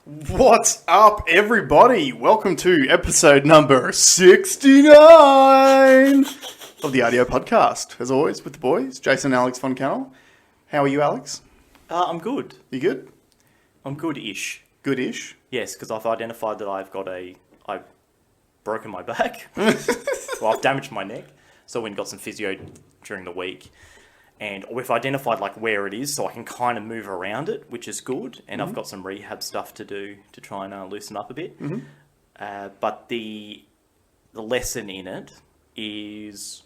What's up, everybody? Welcome to episode number 69 of the RDO podcast. As always, with the boys, Jason and Alex von Cannell. How are you, Alex? I'm good. You good? I'm good-ish. Good-ish? Yes, because I've identified that I've broken my back. Well, I've damaged my neck. So I went and got some physio during the week. And we've identified like where it is, so I can kind of move around it, which is good. And I've got some rehab stuff to do to try and loosen up a bit. But the lesson in it is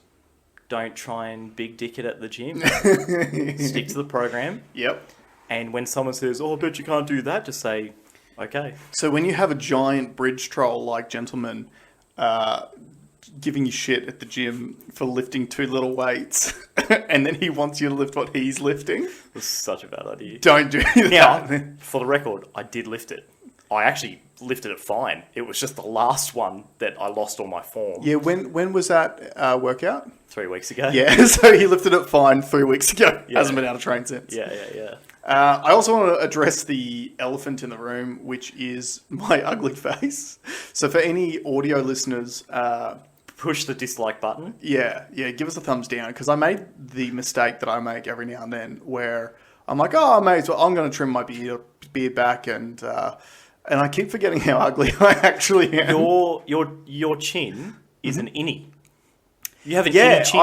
don't try and big dick it at the gym. Stick to the program. Yep. And when someone says, "Oh, I bet you can't do that," just say, "Okay." So when you have a giant bridge troll like gentleman giving you shit at the gym for lifting too little weights, and then he wants you to lift what he's lifting, That's such a bad idea. don't do that. Now, for the record, I did lift it. I actually lifted it fine. It was just the last one that I lost all my form. Yeah, when was that workout? 3 weeks ago. Yeah, so he lifted it fine 3 weeks ago. Yeah. Hasn't been able to train since. Yeah. I also want to address the elephant in the room, which is my ugly face. So for any audio listeners, Push the dislike button. yeah, give us a thumbs down, because I made the mistake that I make every now and then, where I'm like, oh, mate, well, I'm going to trim my beard back, and I keep forgetting how ugly I actually am. Your chin is an innie. You have an innie chin.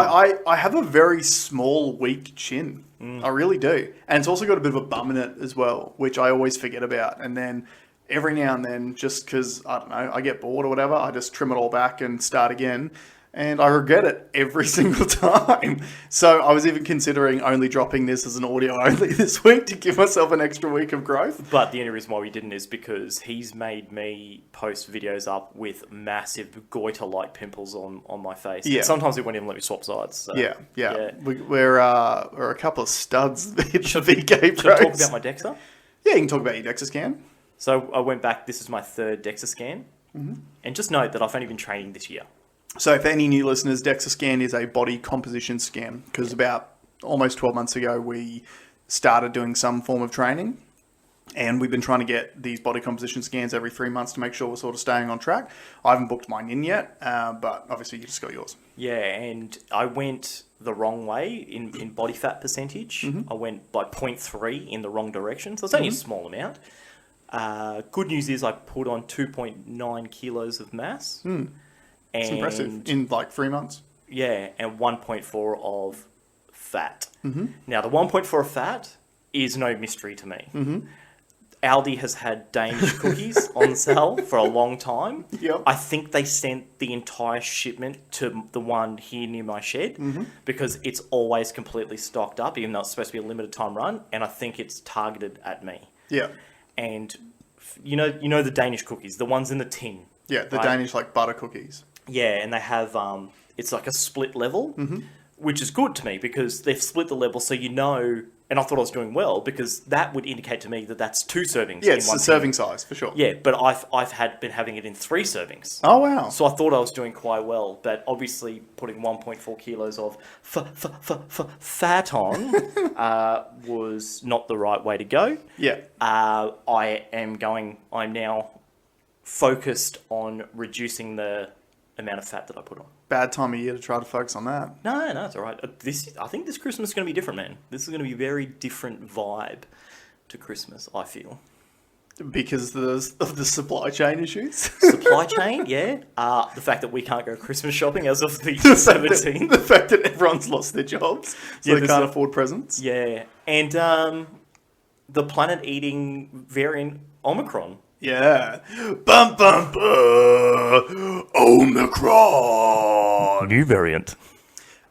I have a very small, weak chin. I really do. And it's also got a bit of a bum in it as well, which I always forget about. And then every now and then, just because, I don't know, I get bored or whatever, I just trim it all back and start again. And I regret it every single time. So I was even considering only dropping this as an audio only this week to give myself an extra week of growth. But the only reason why we didn't is because he's made me post videos up with massive goiter-like pimples on my face. Yeah. And sometimes he won't even let me swap sides. So, Yeah. We're a couple of studs at the Videogame Bugs. Should I talk about my DEXA? Yeah, you can talk about your DEXA scan. So I went back. This is my third DEXA scan. And just note that I've only been training this year. So for any new listeners, DEXA scan is a body composition scan, because about almost 12 months ago, we started doing some form of training, and we've been trying to get these body composition scans every 3 months to make sure we're sort of staying on track. I haven't booked mine in yet, but obviously you just got yours. Yeah, and I went the wrong way in body fat percentage. I went by 0.3 in the wrong direction, so it's only a small amount. Good news is I put on 2.9 kilos of mass. It's impressive. In like 3 months. Yeah, and 1.4 of fat. Now, the 1.4 of fat is no mystery to me. Aldi has had Danish cookies on sale for a long time. Yep. I think they sent the entire shipment to the one here near my shed because it's always completely stocked up, even though it's supposed to be a limited time run, and I think it's targeted at me. Yeah. And you know the Danish cookies, the ones in the tin. Yeah, the right? Danish like butter cookies. Yeah, and they have, it's like a split level, which is good to me because they've split the level so you know, and I thought I was doing well because that would indicate to me that that's 2 servings. Yeah, in it's one a serving size for sure. Yeah, but I've been having it in 3 servings. Oh, wow. So I thought I was doing quite well, but obviously putting 1.4 kilos of fat on was not the right way to go. Yeah. I'm now focused on reducing the amount of fat that I put on. Bad time of year to try to focus on that. No, it's all right. I think this Christmas is going to be different, man. This is going to be a very different vibe to Christmas, I feel. Because of the supply chain issues? Supply chain, yeah. The fact that we can't go Christmas shopping as of the 17th. The fact that everyone's lost their jobs, so they can't afford presents. Yeah. And the planet-eating variant Omicron. Yeah. Bum, bum, bum. Omicron. New variant.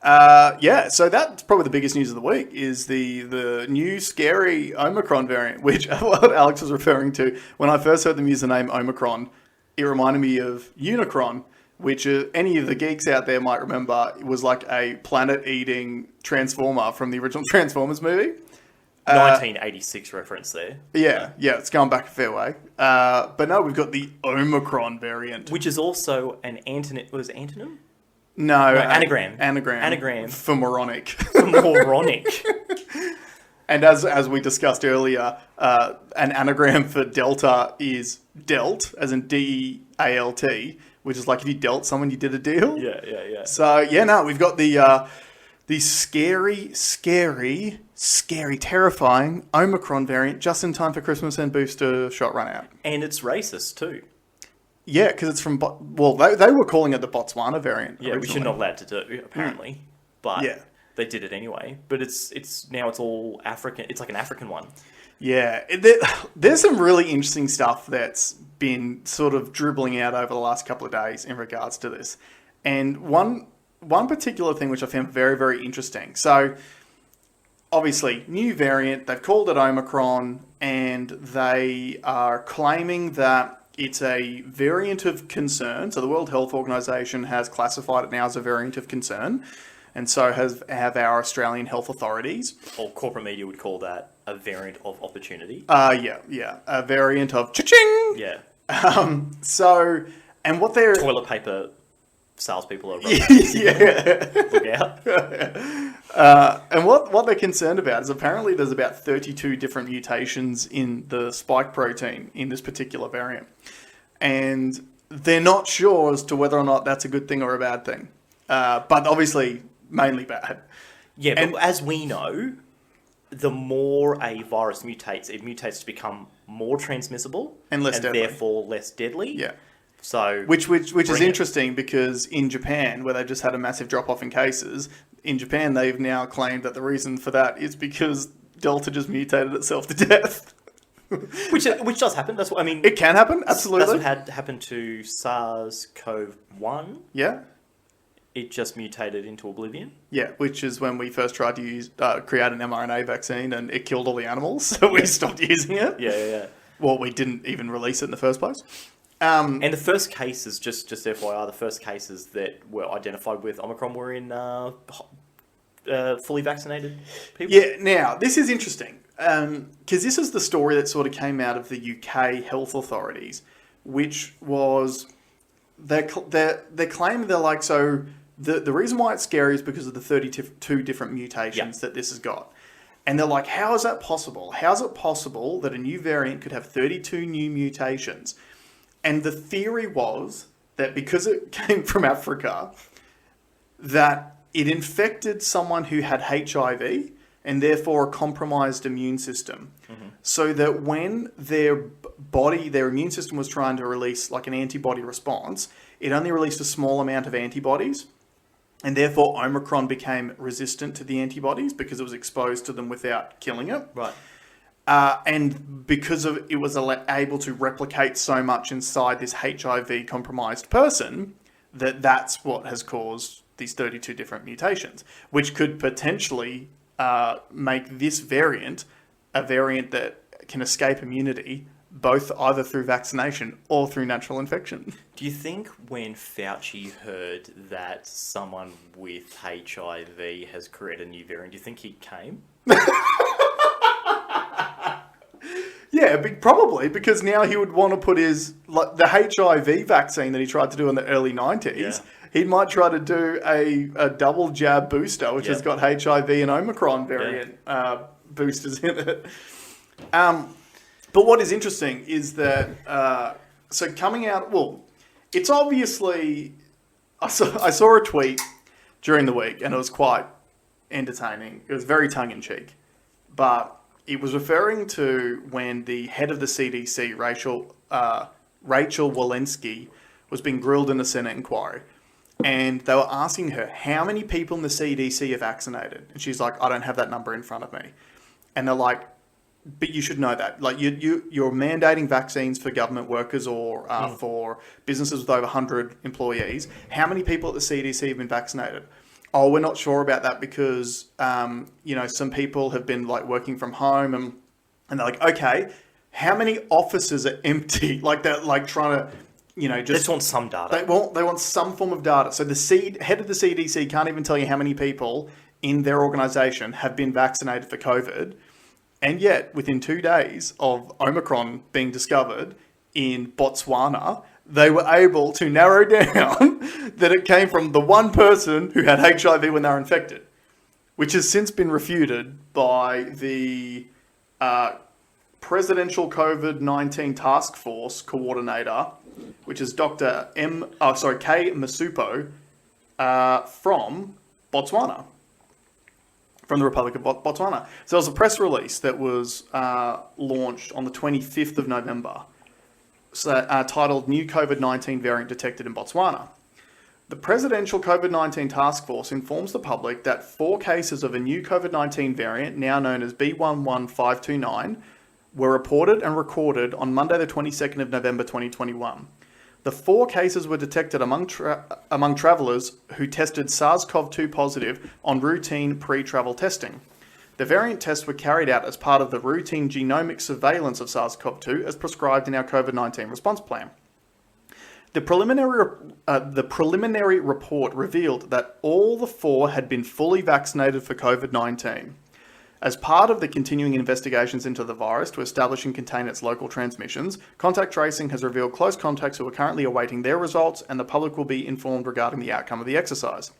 Yeah, so that's probably the biggest news of the week is the new scary Omicron variant, which what Alex was referring to. When I first heard them use the name Omicron, it reminded me of Unicron, which any of the geeks out there might remember. It was like a planet-eating transformer from the original Transformers movie. 1986 reference there. Yeah, it's going back a fair way. But no, we've got the Omicron variant. Which is also an antonym. Was it antonym? No, anagram. Anagram. Anagram. For moronic. Moronic. And as we discussed earlier, an anagram for Delta is dealt, as in DEALT, which is like if you dealt someone, you did a deal. Yeah. So yeah, no, we've got the scary, terrifying Omicron variant just in time for Christmas and booster shot run out. And it's racist too. Yeah, because it's from they were calling it the Botswana variant. Yeah, which you're not allowed to do apparently, but yeah. They did it anyway. But it's all African. It's like an African one. Yeah, there's some really interesting stuff that's been sort of dribbling out over the last couple of days in regards to this. And one particular thing which I found very, very interesting. So, obviously, new variant, they've called it Omicron, and they are claiming that it's a variant of concern. So the World Health Organization has classified it now as a variant of concern. And so have our Australian health authorities. Or corporate media would call that a variant of opportunity. Yeah. A variant of cha-ching! Yeah. So, and what they're... Toilet paper salespeople are yeah. Look out. And what they're concerned about is apparently there's about 32 different mutations in the spike protein in this particular variant. And they're not sure as to whether or not that's a good thing or a bad thing. But obviously... mainly bad. Yeah, but as we know, the more a virus mutates, it mutates to become more transmissible and deadly. Therefore less deadly. Yeah. So which is interesting because in Japan, where they just had a massive drop off in cases, in Japan they've now claimed that the reason for that is because Delta just mutated itself to death. which does happen. That's what I mean. It can happen, absolutely. That's what had happened to SARS-CoV-1. Yeah. It just mutated into oblivion. Yeah, which is when we first tried to create an mRNA vaccine and it killed all the animals, so we stopped using it. Yeah. Well, we didn't even release it in the first place. And the first cases, just FYI, the first cases that were identified with Omicron were in fully vaccinated people. Yeah, now, this is interesting, because this is the story that sort of came out of the UK health authorities, which was, they're claiming they're like, so... The reason why it's scary is because of the 32 different mutations that this has got. And they're like, how is that possible? How is it possible that a new variant could have 32 new mutations? And the theory was that because it came from Africa, that it infected someone who had HIV and therefore a compromised immune system. Mm-hmm. So that when their immune system was trying to release like an antibody response, it only released a small amount of antibodies. And therefore, Omicron became resistant to the antibodies because it was exposed to them without killing it. Right. And because of it was able to replicate so much inside this HIV-compromised person, that's what has caused these 32 different mutations, which could potentially make this variant a variant that can escape immunity, both either through vaccination or through natural infection. Do you think when Fauci heard that someone with HIV has created a new variant, do you think he came? Yeah, probably, because now he would want to put the HIV vaccine that he tried to do in the early 90s, he might try to do a double jab booster, which has got HIV and Omicron variant boosters in it. But what is interesting is that, so coming out, well, it's obviously, I saw a tweet during the week and it was quite entertaining. It was very tongue-in-cheek, but it was referring to when the head of the CDC, Rachel Walensky, was being grilled in a Senate inquiry. And they were asking her, how many people in the CDC are vaccinated? And she's like, I don't have that number in front of me. And they're like, but you should know that. Like you're mandating vaccines for government workers or for businesses with over 100 employees. How many people at the CDC have been vaccinated? Oh, we're not sure about that because some people have been like working from home and they're like, okay, how many offices are empty? Like they're like trying to, they just want some data. They want some form of data. So the head of the CDC can't even tell you how many people in their organization have been vaccinated for COVID. And yet, within 2 days of Omicron being discovered in Botswana, they were able to narrow down that it came from the one person who had HIV when they were infected. which has since been refuted by the Presidential COVID-19 Task Force Coordinator, which is Dr. K. Masupo from Botswana, from the Republic of Botswana. So there was a press release that was launched on the 25th of November, titled New COVID-19 Variant Detected in Botswana. The Presidential COVID-19 Task Force informs the public that 4 cases of a new COVID-19 variant, now known as B11529, were reported and recorded on Monday the 22nd of November 2021. The 4 cases were detected among travellers who tested SARS-CoV-2 positive on routine pre-travel testing. The variant tests were carried out as part of the routine genomic surveillance of SARS-CoV-2 as prescribed in our COVID-19 response plan. The preliminary report revealed that all the 4 had been fully vaccinated for COVID-19. As part of the continuing investigations into the virus to establish and contain its local transmissions, contact tracing has revealed close contacts who are currently awaiting their results, and the public will be informed regarding the outcome of the exercise.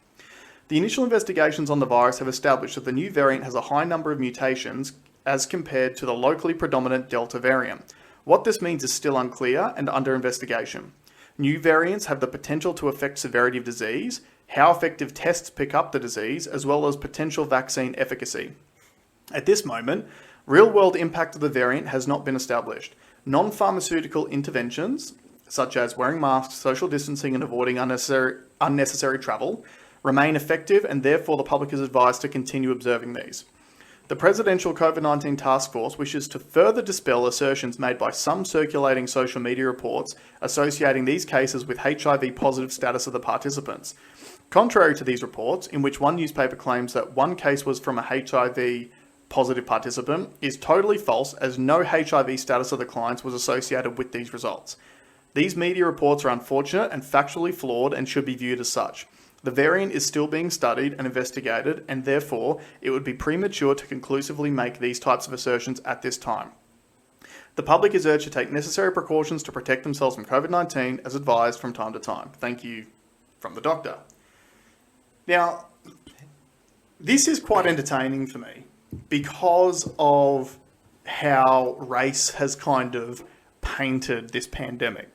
The initial investigations on the virus have established that the new variant has a high number of mutations as compared to the locally predominant Delta variant. What this means is still unclear and under investigation. New variants have the potential to affect severity of disease, how effective tests pick up the disease, as well as potential vaccine efficacy. At this moment, real-world impact of the variant has not been established. Non-pharmaceutical interventions, such as wearing masks, social distancing, and avoiding unnecessary travel, remain effective, and therefore the public is advised to continue observing these. The Presidential COVID-19 Task Force wishes to further dispel assertions made by some circulating social media reports associating these cases with HIV-positive status of the participants. Contrary to these reports, in which one newspaper claims that one case was from a HIV-positive participant, is totally false, as no HIV status of the clients was associated with these results. These media reports are unfortunate and factually flawed and should be viewed as such. The variant is still being studied and investigated, and therefore it would be premature to conclusively make these types of assertions at this time. The public is urged to take necessary precautions to protect themselves from COVID-19 as advised from time to time. Thank you, from the doctor. Now, this is quite entertaining for me because of how race has kind of painted this pandemic.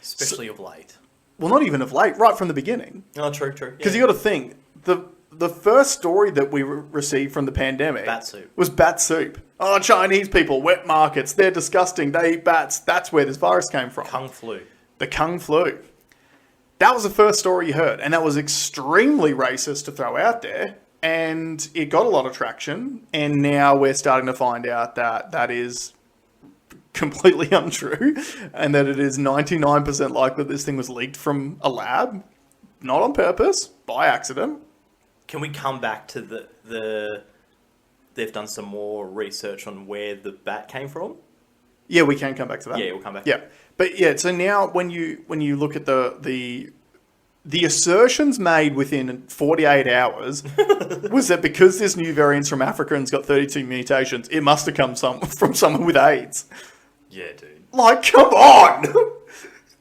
Especially of late. Well, not even of late, right from the beginning. Oh, true. Because you got to think, the first story that we received from the pandemic Bat soup. was bat soup. Oh, Chinese people, wet markets, they're disgusting, they eat bats. That's where this virus came from. Kung flu. The Kung flu. That was the first story you heard, and that was extremely racist to throw out there, and it got a lot of traction, and now we're starting to find out that that is completely untrue, and that it is 99% likely that this thing was leaked from a lab, not on purpose, by accident. Can we come back to the they've done some more research on where the bat came from? Yeah, we can come back to that. Yeah, we'll come back. Yeah, but yeah, so now when you look at the assertions made within 48 hours was that because this new variant's from Africa and it's got 32 mutations, it must have come from someone with AIDS. Yeah, dude. Like, come on!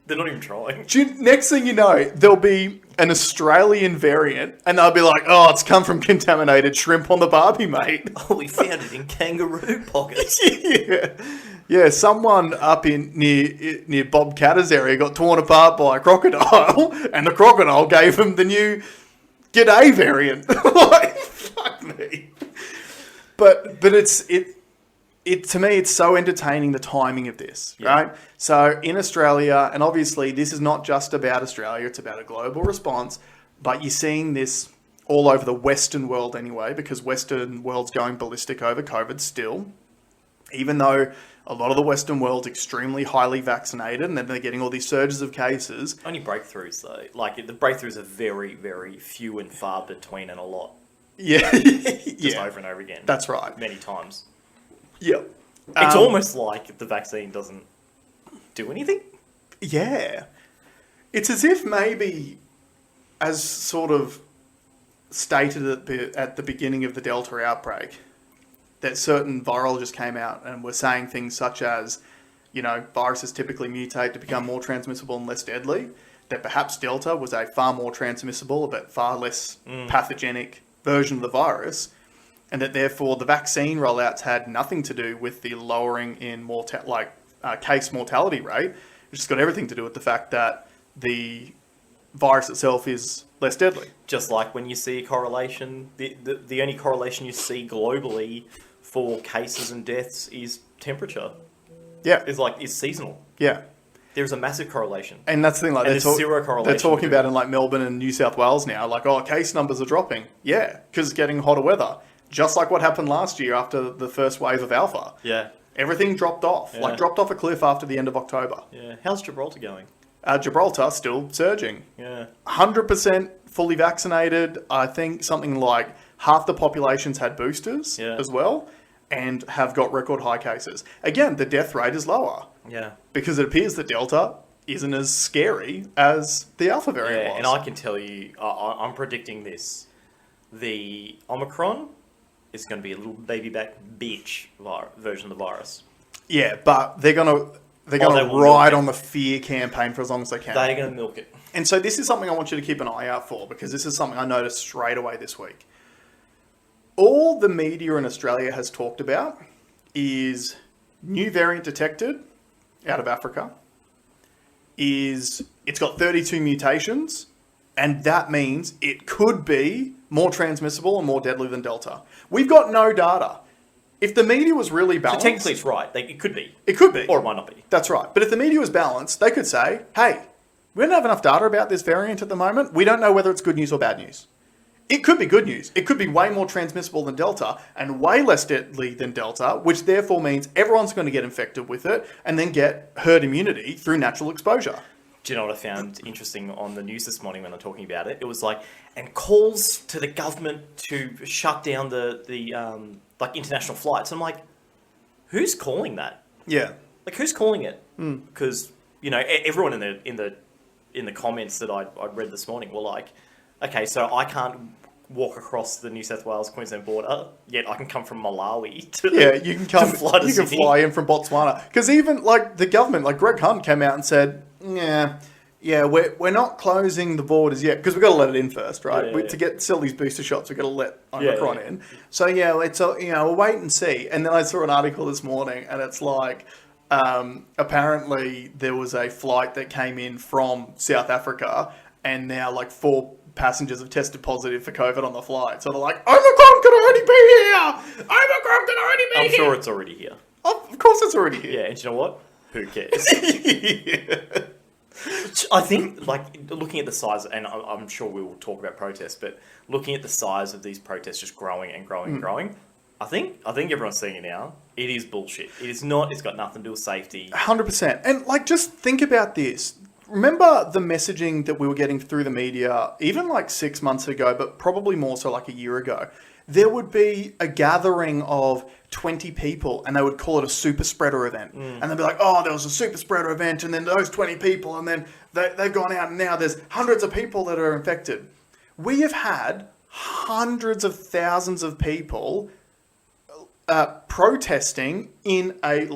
They're not even trying. Next thing you know, there'll be an Australian variant, and they'll be like, oh, it's come from contaminated shrimp on the Barbie, mate. Oh, we found it in kangaroo pockets. Yeah, someone up near Bob Catter's area got torn apart by a crocodile, and the crocodile gave him the new G'day variant. Like, fuck me. But it to me, it's so entertaining, the timing of this, right? So in Australia, and obviously this is not just about Australia, it's about a global response, but you're seeing this all over the Western world anyway, because Western world's going ballistic over COVID still, even though a lot of the Western world's extremely highly vaccinated, and then they're getting all these surges of cases. Only breakthroughs, though. Like, the breakthroughs are very, very few and far between, and a lot. Yeah. Just over and over again. That's right. Many times. Yeah. It's almost like the vaccine doesn't do anything. Yeah. It's as if maybe, as sort of stated at the beginning of the Delta outbreak, that certain virologists came out and were saying things such as, viruses typically mutate to become more transmissible and less deadly, that perhaps Delta was a far more transmissible but far less pathogenic version of the virus, and that therefore the vaccine rollouts had nothing to do with the lowering in case mortality rate. It's just got everything to do with the fact that the virus itself is less deadly. Just like when you see a correlation, the only correlation you see globally for cases and deaths is temperature. Yeah. Is seasonal. Yeah. There's a massive correlation. And that's the thing, like there's zero correlation. They're talking about in like Melbourne and New South Wales now, like, oh, case numbers are dropping. Yeah, because it's getting hotter weather. Just like what happened last year after the first wave of Alpha. Yeah. Everything dropped off. Yeah. Dropped off a cliff after the end of October. Yeah. How's Gibraltar going? Gibraltar still surging. Yeah. 100% fully vaccinated. I think something like half the population's had boosters as well, and have got record high cases. Again, the death rate is lower. Yeah. Because it appears that Delta isn't as scary as the Alpha variant was. And I can tell you, I'm predicting this. The Omicron is going to be a little baby back bitch version of the virus. Yeah, but they're gonna they ride on the fear campaign for as long as they can. They're going to milk it. And so this is something I want you to keep an eye out for, because this is something I noticed straight away this week. All the media in Australia has talked about is new variant detected out of Africa. It's got 32 mutations, and that means it could be more transmissible and more deadly than Delta. We've got no data. If the media was really balanced... So technically it's right. It could be. It could be. Or it might not be. That's right. But if the media was balanced, they could say, hey, we don't have enough data about this variant at the moment. We don't know whether it's good news or bad news. It could be good news. It could be way more transmissible than Delta and way less deadly than Delta, which therefore means everyone's going to get infected with it and then get herd immunity through natural exposure. Do you know what I found interesting on the news this morning when they're talking about it? It was like, and calls to the government to shut down the international flights. I'm like, who's calling that? Yeah. Like, who's calling it? Because, everyone in the comments that I read this morning were like, okay, so I can't walk across the New South Wales Queensland border, yet I can come from Malawi to you can come. You can fly in from Botswana, because even the government, Greg Hunt came out and said, we're not closing the borders yet, because we've got to let it in first, right? To get sell these booster shots, we've got to let Omicron in. So it's we'll wait and see. And then I saw an article this morning, and it's like, apparently there was a flight that came in from South Africa, and now 4 passengers have tested positive for COVID on the flight. So they're like, Omicron could already be here! Omicron could already be here! I'm sure it's already here. Of course it's already here. Yeah, and you know what? Who cares? I think, looking at the size, and I'm sure we will talk about protests, but looking at the size of these protests just growing and growing and growing, I think everyone's seeing it now. It is bullshit. It is not. It's got nothing to do with safety. 100%. And just think about this. Remember the messaging that we were getting through the media, even 6 months ago, but probably more so a year ago. There would be a gathering of 20 people, and they would call it a super spreader event. And they'd be like, oh, there was a super spreader event, and then those 20 people, and then they've gone out, and now there's hundreds of people that are infected. We have had hundreds of thousands of people protesting in a,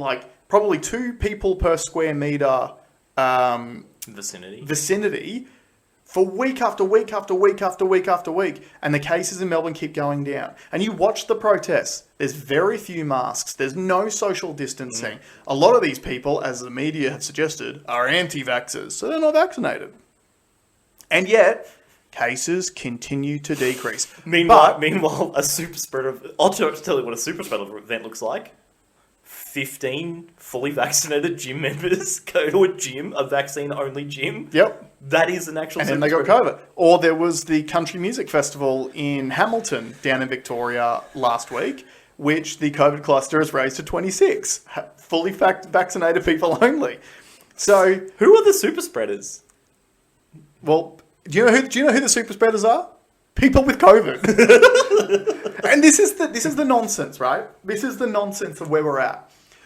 probably 2 people per square meter vicinity for week after week after week after week after week, and the cases in Melbourne keep going down. And you watch the protests, there's very few masks, there's no social distancing. A lot of these people, as the media have suggested, are anti-vaxxers, so they're not vaccinated. And yet, cases continue to decrease. Meanwhile, a super spreader... I'll tell you what a super spreader event looks like. 15 fully vaccinated gym members go to a gym, a vaccine-only gym. Yep. That is an actual... And then they got COVID. Or there was the Country Music Festival in Hamilton, down in Victoria, last week, which the COVID cluster has raised to 26. Fully vaccinated people only. So... Who are the super spreaders? Well, do you know who the super spreaders are? People with COVID. And this is the nonsense, right? This is the nonsense of where we're at.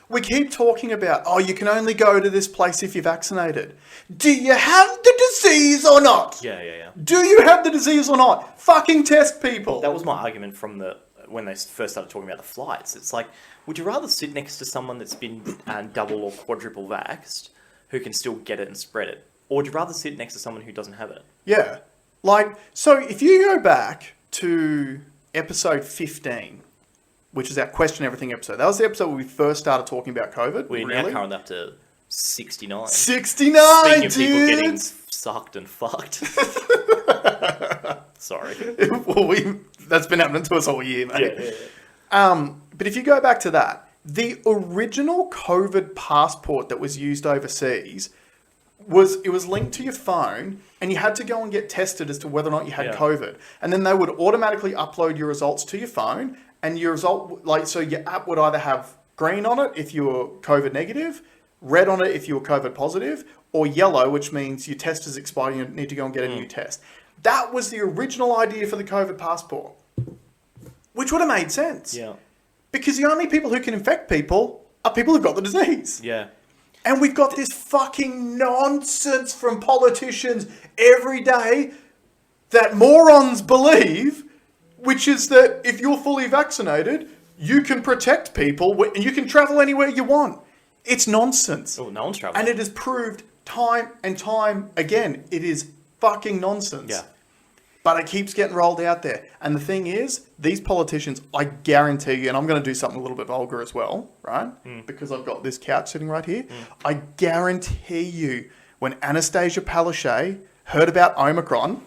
We keep talking about, you can only go to this place if you're vaccinated. Do you have the disease or not? Yeah. Do you have the disease or not? Fucking test people. That was my argument from when they first started talking about the flights. It's like, would you rather sit next to someone that's been double or quadruple vaxxed who can still get it and spread it? Or would you rather sit next to someone who doesn't have it? Yeah. So if you go back to episode 15, which is our Question Everything episode. That was the episode where we first started talking about COVID. We're now currently up to 69. 69, Speaking of people getting dudes! sucked and fucked. Sorry. Well, that's been happening to us all year, mate. Yeah. But if you go back to that, the original COVID passport that was used overseas was linked to your phone, and you had to go and get tested as to whether or not you had COVID. And then they would automatically upload your results to your phone, and your result, so your app would either have green on it if you were COVID negative, red on it if you were COVID positive, or yellow, which means your test is expired and you need to go and get a new test. That was the original idea for the COVID passport, which would have made sense. Yeah. Because the only people who can infect people are people who've got the disease. Yeah. And we've got this fucking nonsense from politicians every day that morons believe, which is that if you're fully vaccinated, you can protect people and you can travel anywhere you want. It's nonsense. Oh, no one's traveling. And it is proved time and time again. It is fucking nonsense. Yeah. But it keeps getting rolled out there. And the thing is, these politicians, I guarantee you, and I'm going to do something a little bit vulgar as well, right? Because I've got this couch sitting right here. I guarantee you, when Anastasia Palaszczuk heard about Omicron,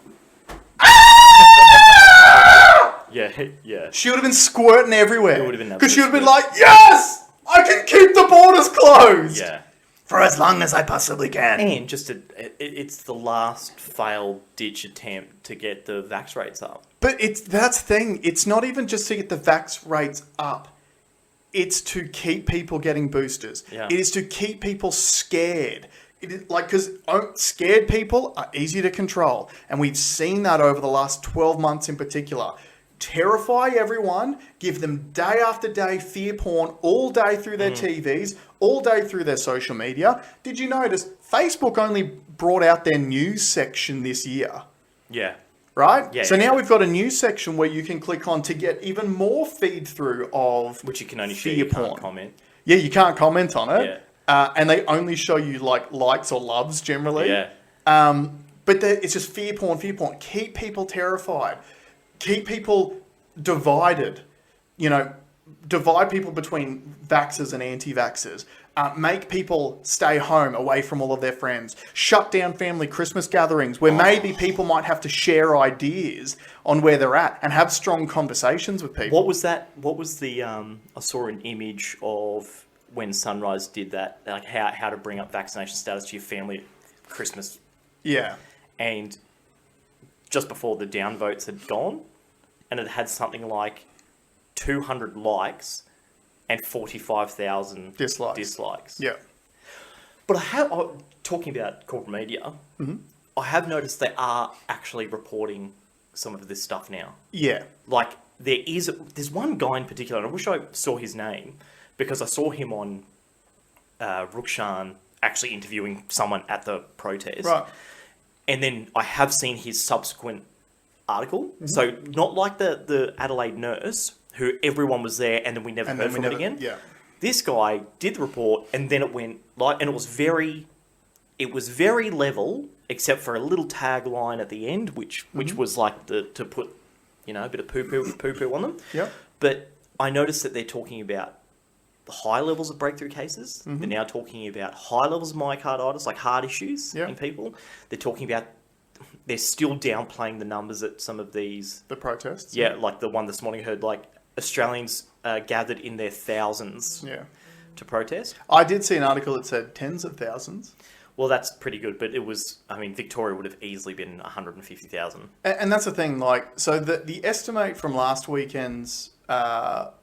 yeah. she would have been squirting everywhere. It would have been because she would have been like, yes, I can keep the borders closed. Yeah. For as long as I possibly can. And just it's the last failed ditch attempt to get the vax rates up. But that's the thing. It's not even just to get the vax rates up. It's to keep people getting boosters. Yeah. It is to keep people scared. It is because scared people are easy to control. And we've seen that over the last 12 months in particular. Terrify everyone, give them day after day fear porn all day through their TVs, all day through their social media. Did you notice Facebook only brought out their news section this year? Yeah. Right? Yeah. So now we've got a news section where you can click on to get even more feed through of Which you can only share, fear you porn. can't comment. Yeah, you can't comment on it. Yeah. And they only show you likes or loves generally. Yeah. But it's just fear porn. Keep people terrified. Keep people divided. Divide people between vaxxers and anti-vaxxers. Make people stay home away from all of their friends. Shut down family Christmas gatherings where maybe people might have to share ideas on where they're at and have strong conversations with people. What was that? What was the... I saw an image of when Sunrise did that, like how to bring up vaccination status to your family at Christmas. Yeah. And just before the downvotes had gone, and it had something like 200 likes and 45,000 dislikes. Yeah. But talking about corporate media, I have noticed they are actually reporting some of this stuff now. Yeah. Like, there's one guy in particular, and I wish I saw his name, because I saw him on Rukshan actually interviewing someone at the protest. Right. And then I have seen his subsequent article. So not like the Adelaide nurse, who everyone was there and then we never heard from it again. Yeah. This guy did the report and then it went and it was very level, except for a little tagline at the end, which was like to put, a bit of poo-poo on them. Yeah. But I noticed that they're talking about the high levels of breakthrough cases. They're now talking about high levels of myocarditis, like heart issues in people. They're talking about, they're still downplaying the numbers at some of these... The protests? Yeah, like the one this morning I heard, like, Australians gathered in their thousands to protest. I did see an article that said tens of thousands. Well, that's pretty good, but it was... Victoria would have easily been 150,000. And that's the thing, so the estimate from last weekend's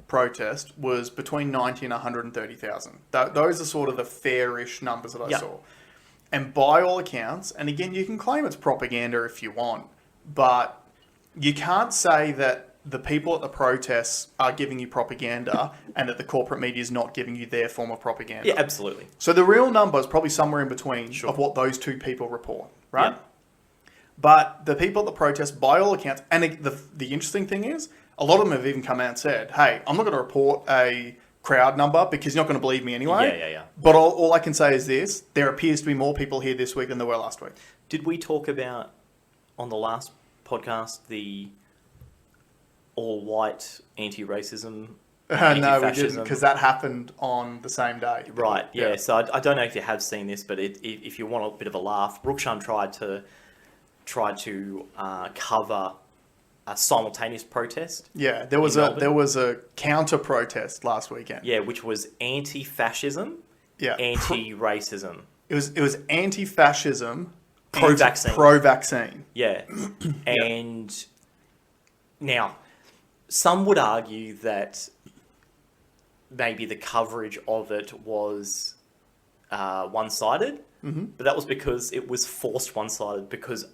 protest was between 90 and 130,000. Those are sort of the fairish numbers that I saw. And by all accounts, and again, you can claim it's propaganda if you want, but you can't say that the people at the protests are giving you propaganda and that the corporate media is not giving you their form of propaganda. Yeah, absolutely. So the real number is probably somewhere in between of what those two people report, right? Yeah. But the people at the protest, by all accounts, and the interesting thing is, a lot of them have even come out and said, hey, I'm not going to report a crowd number because you're not going to believe me anyway. Yeah. But all I can say is this, there appears to be more people here this week than there were last week. Did we talk about, on the last podcast, all-white anti-racism, No, we didn't, anti-fascism. because that happened on the same day. Right, yeah. So I don't know if you have seen this, but if you want a bit of a laugh, Rukshan tried to cover a simultaneous protest. Yeah, there was a counter protest last weekend. Yeah, which was anti-fascism, Yeah, anti-racism, it was anti-fascism, pro-vaccine. Pro-vaccine. Yeah, and now some would argue that maybe the coverage of it was one-sided. Mm-hmm. But that was because it was forced one-sided because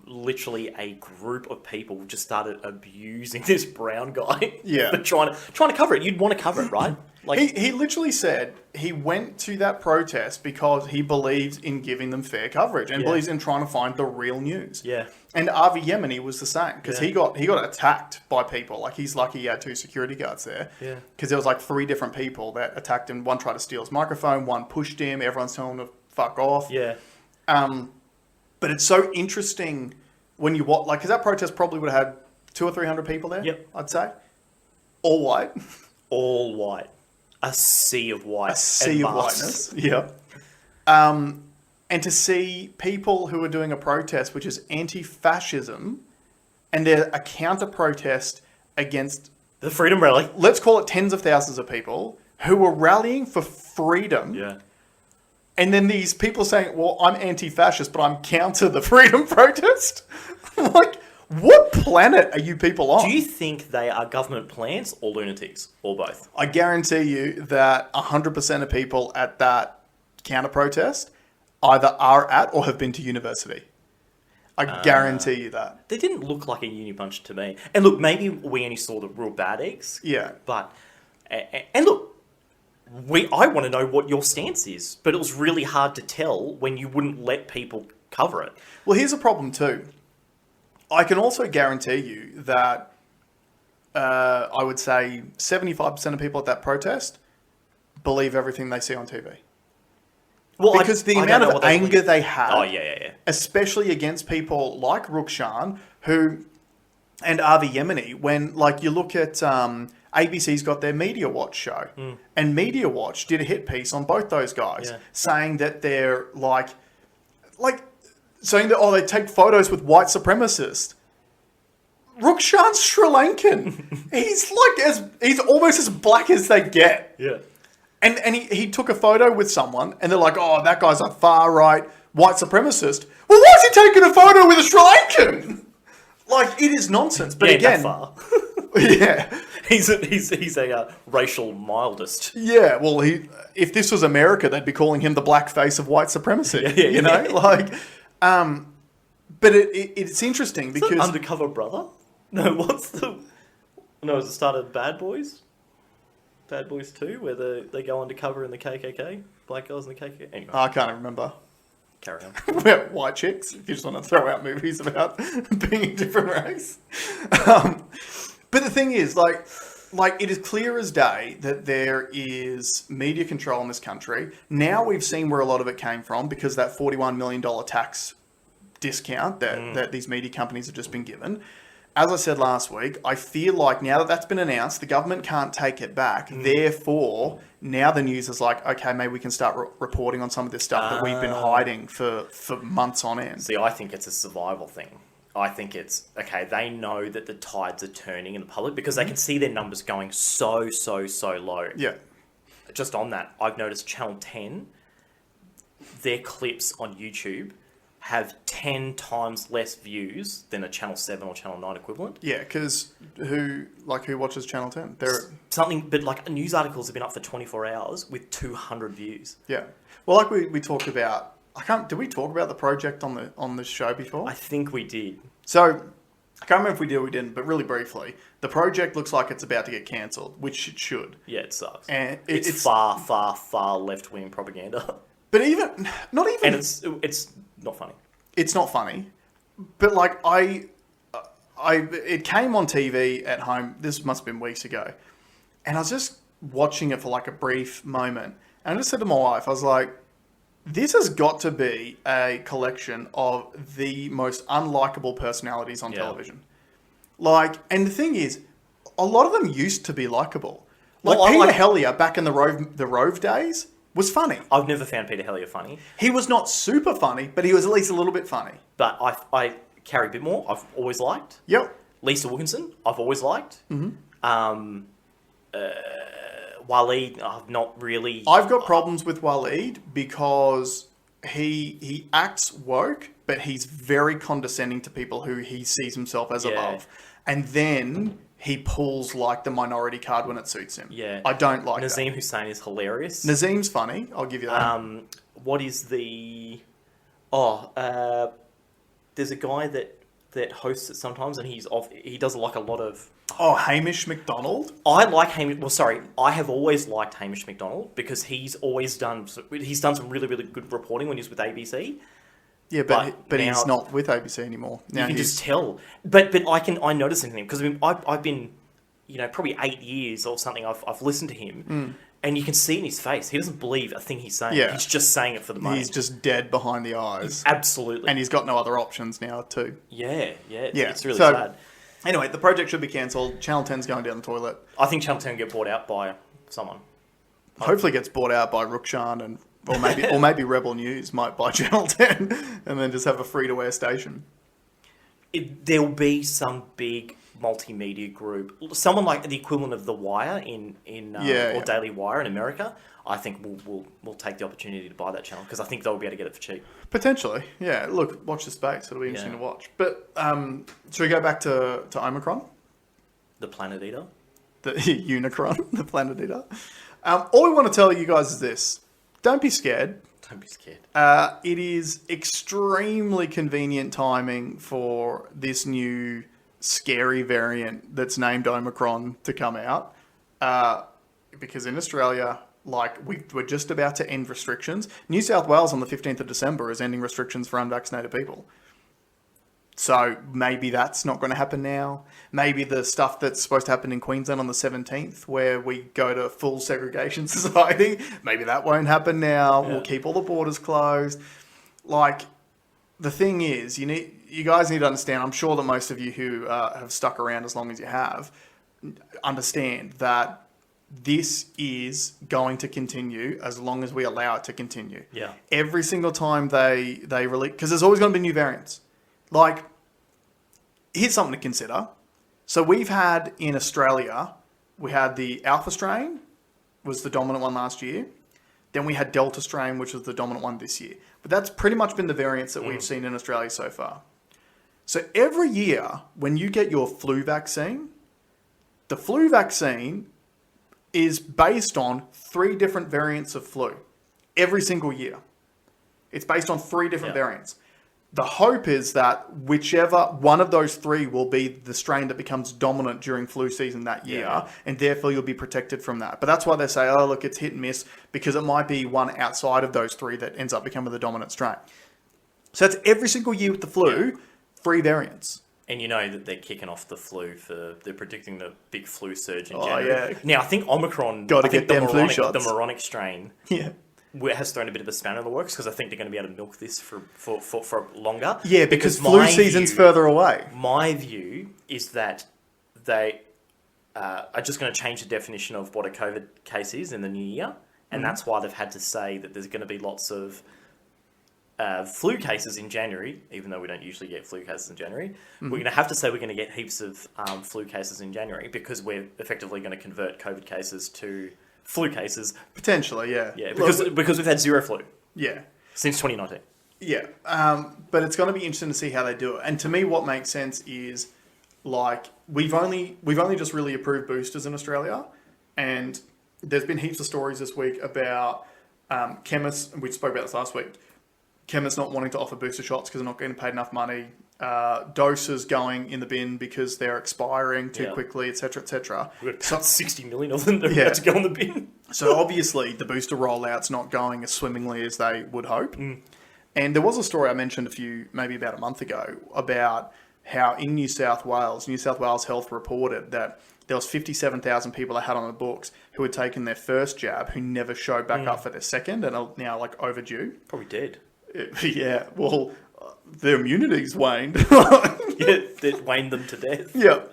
literally a group of people just started abusing this brown guy. Yeah. For trying to cover it. You'd want to cover it, right? Like He literally said he went to that protest because he believes in giving them fair coverage and believes in trying to find the real news. Yeah. And Avi Yemeni was the same because he got attacked by people. Like, he's lucky he had 2 security guards there. Yeah. Because there was like 3 different people that attacked him. One tried to steal his microphone. One pushed him. Everyone's telling him to fuck off. Yeah. But it's so interesting when you watch, like, because that protest probably would have had 200 or 300 people there. Yep. I'd say, all white. All white. A sea of white. A sea of masks. whiteness. Yeah. And to see people who are doing a protest which is anti-fascism, and they're a counter-protest against, The Freedom Rally. let's call it tens of thousands of people who are rallying for freedom. Yeah. And then these people saying, well, I'm anti-fascist, but I'm counter the freedom protest. Like, what planet are you people on? Do you think they are government plants or lunatics or both? I guarantee you that 100% of people at that counter-protest either are at or have been to university. I guarantee you that. They didn't look like a uni bunch to me. And look, maybe we only saw the real bad eggs. Yeah. But, and look, I want to know what your stance is, but it was really hard to tell when you wouldn't let people cover it. Well, here's a problem too. I can also guarantee you that I would say 75% of people at that protest believe everything they see on TV. Well, Because the amount of anger they had, Oh, yeah. especially against people like Rukshan, and Avi Yemeni, when, like, you look at ABC's got their Media Watch show, and Media Watch did a hit piece on both those guys, saying that they're saying that, they take photos with white supremacists. Rukshan's Sri Lankan. He's almost as black as they get. Yeah. And he took a photo with someone, and they're like, oh, that guy's a far-right white supremacist. Well, why is he taking a photo with a Sri Lankan? Like, it is nonsense. But again... that far. Yeah. He's a racial mildest. Yeah, well, if this was America, they'd be calling him the blackface of white supremacy. You know? Like, but it's interesting because... Undercover Brother? No, No, it's the start of Bad Boys? Bad Boys 2, where they go undercover in the KKK? Black guys in the KKK? Anyway. I can't remember. Carry on. White chicks, if you just want to throw out movies about being a different race. But the thing is, like it is clear as day that there is media control in this country. Now we've seen where a lot of it came from because that $41 million tax discount that these media companies have just been given. As I said last week, I feel like now that that's been announced, the government can't take it back. Therefore, now the news is like, okay, maybe we can start reporting on some of this stuff that we've been hiding for months on end. See, I think it's a survival thing. I think it's, okay, they know that the tides are turning in the public because they can see their numbers going so low. Yeah. Just on that, I've noticed Channel 10, their clips on YouTube have 10 times less views than a Channel 7 or Channel 9 equivalent. Yeah, because who watches Channel 10? But like news articles have been up for 24 hours with 200 views. Yeah. Well, like we talked about, did we talk about the project on the show before? I think we did. So, I can't remember if we did or we didn't, but really briefly, the project looks like it's about to get cancelled, which it should. Yeah, it sucks. And it's far left-wing propaganda. But not even... And it's not funny. It's not funny. But like, it came on TV at home, this must have been weeks ago, and I was just watching it for like a brief moment, and I just said to my wife, I was like, this has got to be a collection of the most unlikable personalities on television. Like, and the thing is, a lot of them used to be likable. Like Well, I Peter like- Hellier back in the Rove days was funny. I've never found Peter Hellier funny, He was not super funny, but he was at least a little bit funny. but I Carrie Bittmore, I've always liked. Yep. Lisa Wilkinson, I've always liked. Mm-hmm. Waleed, I've not really. I've got problems with Waleed because he acts woke, but he's very condescending to people who he sees himself as above. And then he pulls like the minority card when it suits him. Yeah. I don't like Nazim Hussain is hilarious. that. Nazim's funny, I'll give you that. What is the... there's a guy that hosts it sometimes, and he does like a lot of... Hamish McDonald? I like Hamish... Well, sorry. I have always liked Hamish McDonald because he's done some really, really good reporting when he was with now Yeah, but he's not with ABC anymore. Now you can just tell. But I notice in him because I've been, probably 8 years or something. I've listened to him, and you can see in his face he doesn't believe a thing he's saying. Yeah. He's just saying it for the money. He's just dead behind the eyes. Absolutely. And he's got no other options now too. Yeah. Yeah, It's really so- sad. Anyway, the project should be cancelled. Channel 10's going down the toilet. I think Channel 10 will get bought out by someone. Hopefully gets bought out by Rukshan or maybe Rebel News might buy Channel 10 and then just have a free-to-air station. There'll be some big multimedia group, someone like the equivalent of The Wire or Daily Wire in America. I think we'll take the opportunity to buy that channel because I think they'll be able to get it for cheap. Potentially, yeah. Look, watch the space. It'll be interesting to watch. But should we go back to Omicron? The Planet Eater. The Unicron, the Planet Eater. All we want to tell you guys is this. Don't be scared. Don't be scared. It is extremely convenient timing for this new scary variant that's named Omicron to come out. Because in Australia, we're just about to end restrictions. New South Wales on the 15th of December is ending restrictions for unvaccinated people. So maybe that's not going to happen now. Maybe the stuff that's supposed to happen in Queensland on the 17th, where we go to full segregation society, maybe that won't happen now. Yeah. We'll keep all the borders closed. The thing is, you guys need to understand, I'm sure that most of you who have stuck around as long as you have, understand that this is going to continue as long as we allow it to continue. Yeah. Every single time they release, because there's always going to be new variants. Here's something to consider. So we've had in Australia, we had the Alpha strain, was the dominant one last year. Then we had Delta strain, which was the dominant one this year. But that's pretty much been the variants that we've seen in Australia so far. So every year, when you get your flu vaccine, the flu vaccine is based on 3 different variants of flu. Every single year. It's based on 3 different variants. The hope is that whichever one of those 3 will be the strain that becomes dominant during flu season that year, and therefore you'll be protected from that. But that's why they say, oh, look, it's hit and miss, because it might be one outside of those 3 that ends up becoming the dominant strain. So that's every single year with the flu, 3 variants. And you know that they're kicking off the flu they're predicting the big flu surge in January. Yeah. Now, I think Omicron, Got to get them flu shots. The moronic strain has thrown a bit of a spanner in the works because I think they're going to be able to milk this for longer. Yeah, because flu season's further away. My view is that they are just going to change the definition of what a COVID case is in the new year. And that's why they've had to say that there's going to be lots of flu cases in January, even though we don't usually get flu cases in January. We're going to have to say we're going to get heaps of flu cases in January because we're effectively going to convert COVID cases to flu cases. Potentially, yeah. Yeah, because we've had 0 flu. Yeah. Since 2019. Yeah. But it's going to be interesting to see how they do it. And to me, what makes sense is, we've only just really approved boosters in Australia, and there's been heaps of stories this week about chemists, and we spoke about this last week, chemists not wanting to offer booster shots because they're not getting paid enough money, doses going in the bin because they're expiring too quickly, etc., etc. We've got 60 million of them that are about to go in the bin. So obviously the booster rollout's not going as swimmingly as they would hope. And there was a story I mentioned maybe about a month ago, about how in New South Wales Health reported that there was 57,000 people they had on the books who had taken their first jab who never showed back up for their second and are now overdue. Probably dead. Yeah, well, their immunity's waned. That waned them to death. Yeah.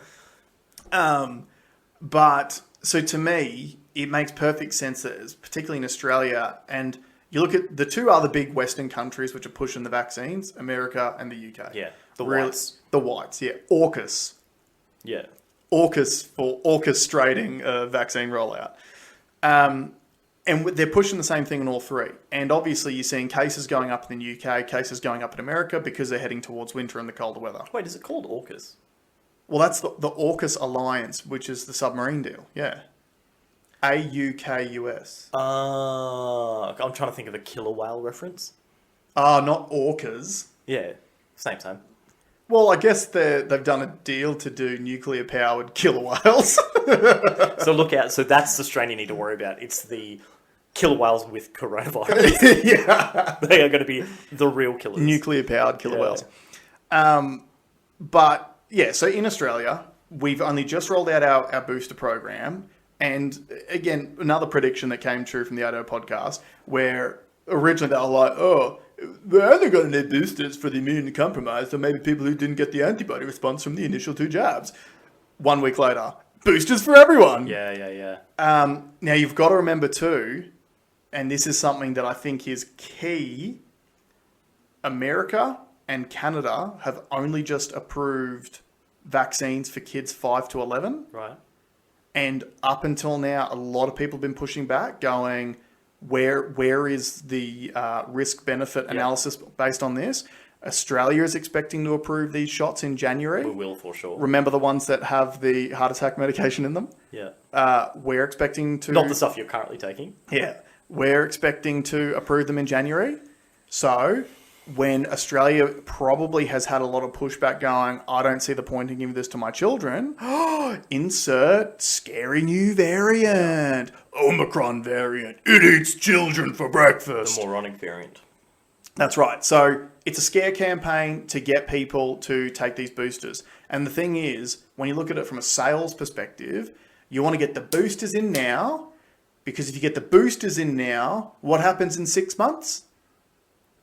But so to me, it makes perfect sense that, particularly in Australia, and you look at the two other big Western countries which are pushing the vaccines, America and the UK. Yeah, the whites. The whites, yeah. AUKUS. Yeah. AUKUS for orchestrating a vaccine rollout. And they're pushing the same thing in all three. And obviously you're seeing cases going up in the UK, cases going up in America because they're heading towards winter and the colder weather. Wait, is it called AUKUS? Well, that's the AUKUS Alliance, which is the submarine deal. Yeah. AUKUS. I'm trying to think of a killer whale reference. Not orcas. Yeah, same. Well, I guess they've done a deal to do nuclear-powered killer whales. So look out. So that's the strain you need to worry about. It's the killer whales with coronavirus. Yeah. They are going to be the real killers. Nuclear-powered killer whales. But, yeah, so in Australia, we've only just rolled out our booster program. And, again, another prediction that came true from the RDO podcast, where originally they were like, oh, we're only going to need boosters for the immunocompromised, or maybe people who didn't get the antibody response from the initial 2 jabs. 1 week later, boosters for everyone. Yeah. Now, you've got to remember too, and this is something that I think is key, America and Canada have only just approved vaccines for kids 5 to 11. Right. And up until now, a lot of people have been pushing back, going, where is the risk-benefit analysis based on this? Australia is expecting to approve these shots in January. We will, for sure. Remember the ones that have the heart attack medication in them? Yeah. We're expecting to... Not the stuff you're currently taking. Yeah. We're expecting to approve them in January. So when Australia probably has had a lot of pushback going, I don't see the point in giving this to my children, insert scary new variant. Omicron variant. It eats children for breakfast. The moronic variant. That's right. So it's a scare campaign to get people to take these boosters. And the thing is, when you look at it from a sales perspective, you want to get the boosters in now, because if you get the boosters in now, what happens in 6 months?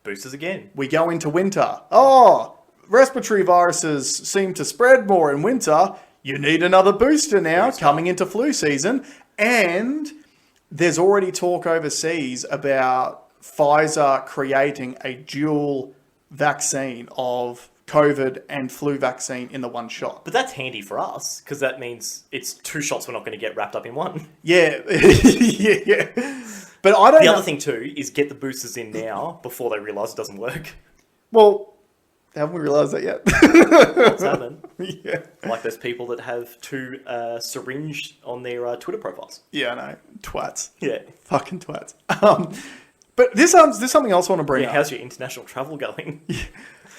Boosters again. We go into winter. Oh, respiratory viruses seem to spread more in winter. You need another booster now coming into flu season. And there's already talk overseas about Pfizer creating a dual vaccine of COVID and flu vaccine in the one shot. But that's handy for us, because that means it's 2 shots we're not going to get wrapped up in one. Yeah. Yeah. But I don't know. The other thing too is get the boosters in now before they realise it doesn't work. Well, haven't we realised that yet? What's happened? Yeah. Like there's people that have 2 syringe on their Twitter profiles. Yeah, I know. Twats. Yeah. Fucking twats. But this something else I want to bring up. How's your international travel going? Yeah.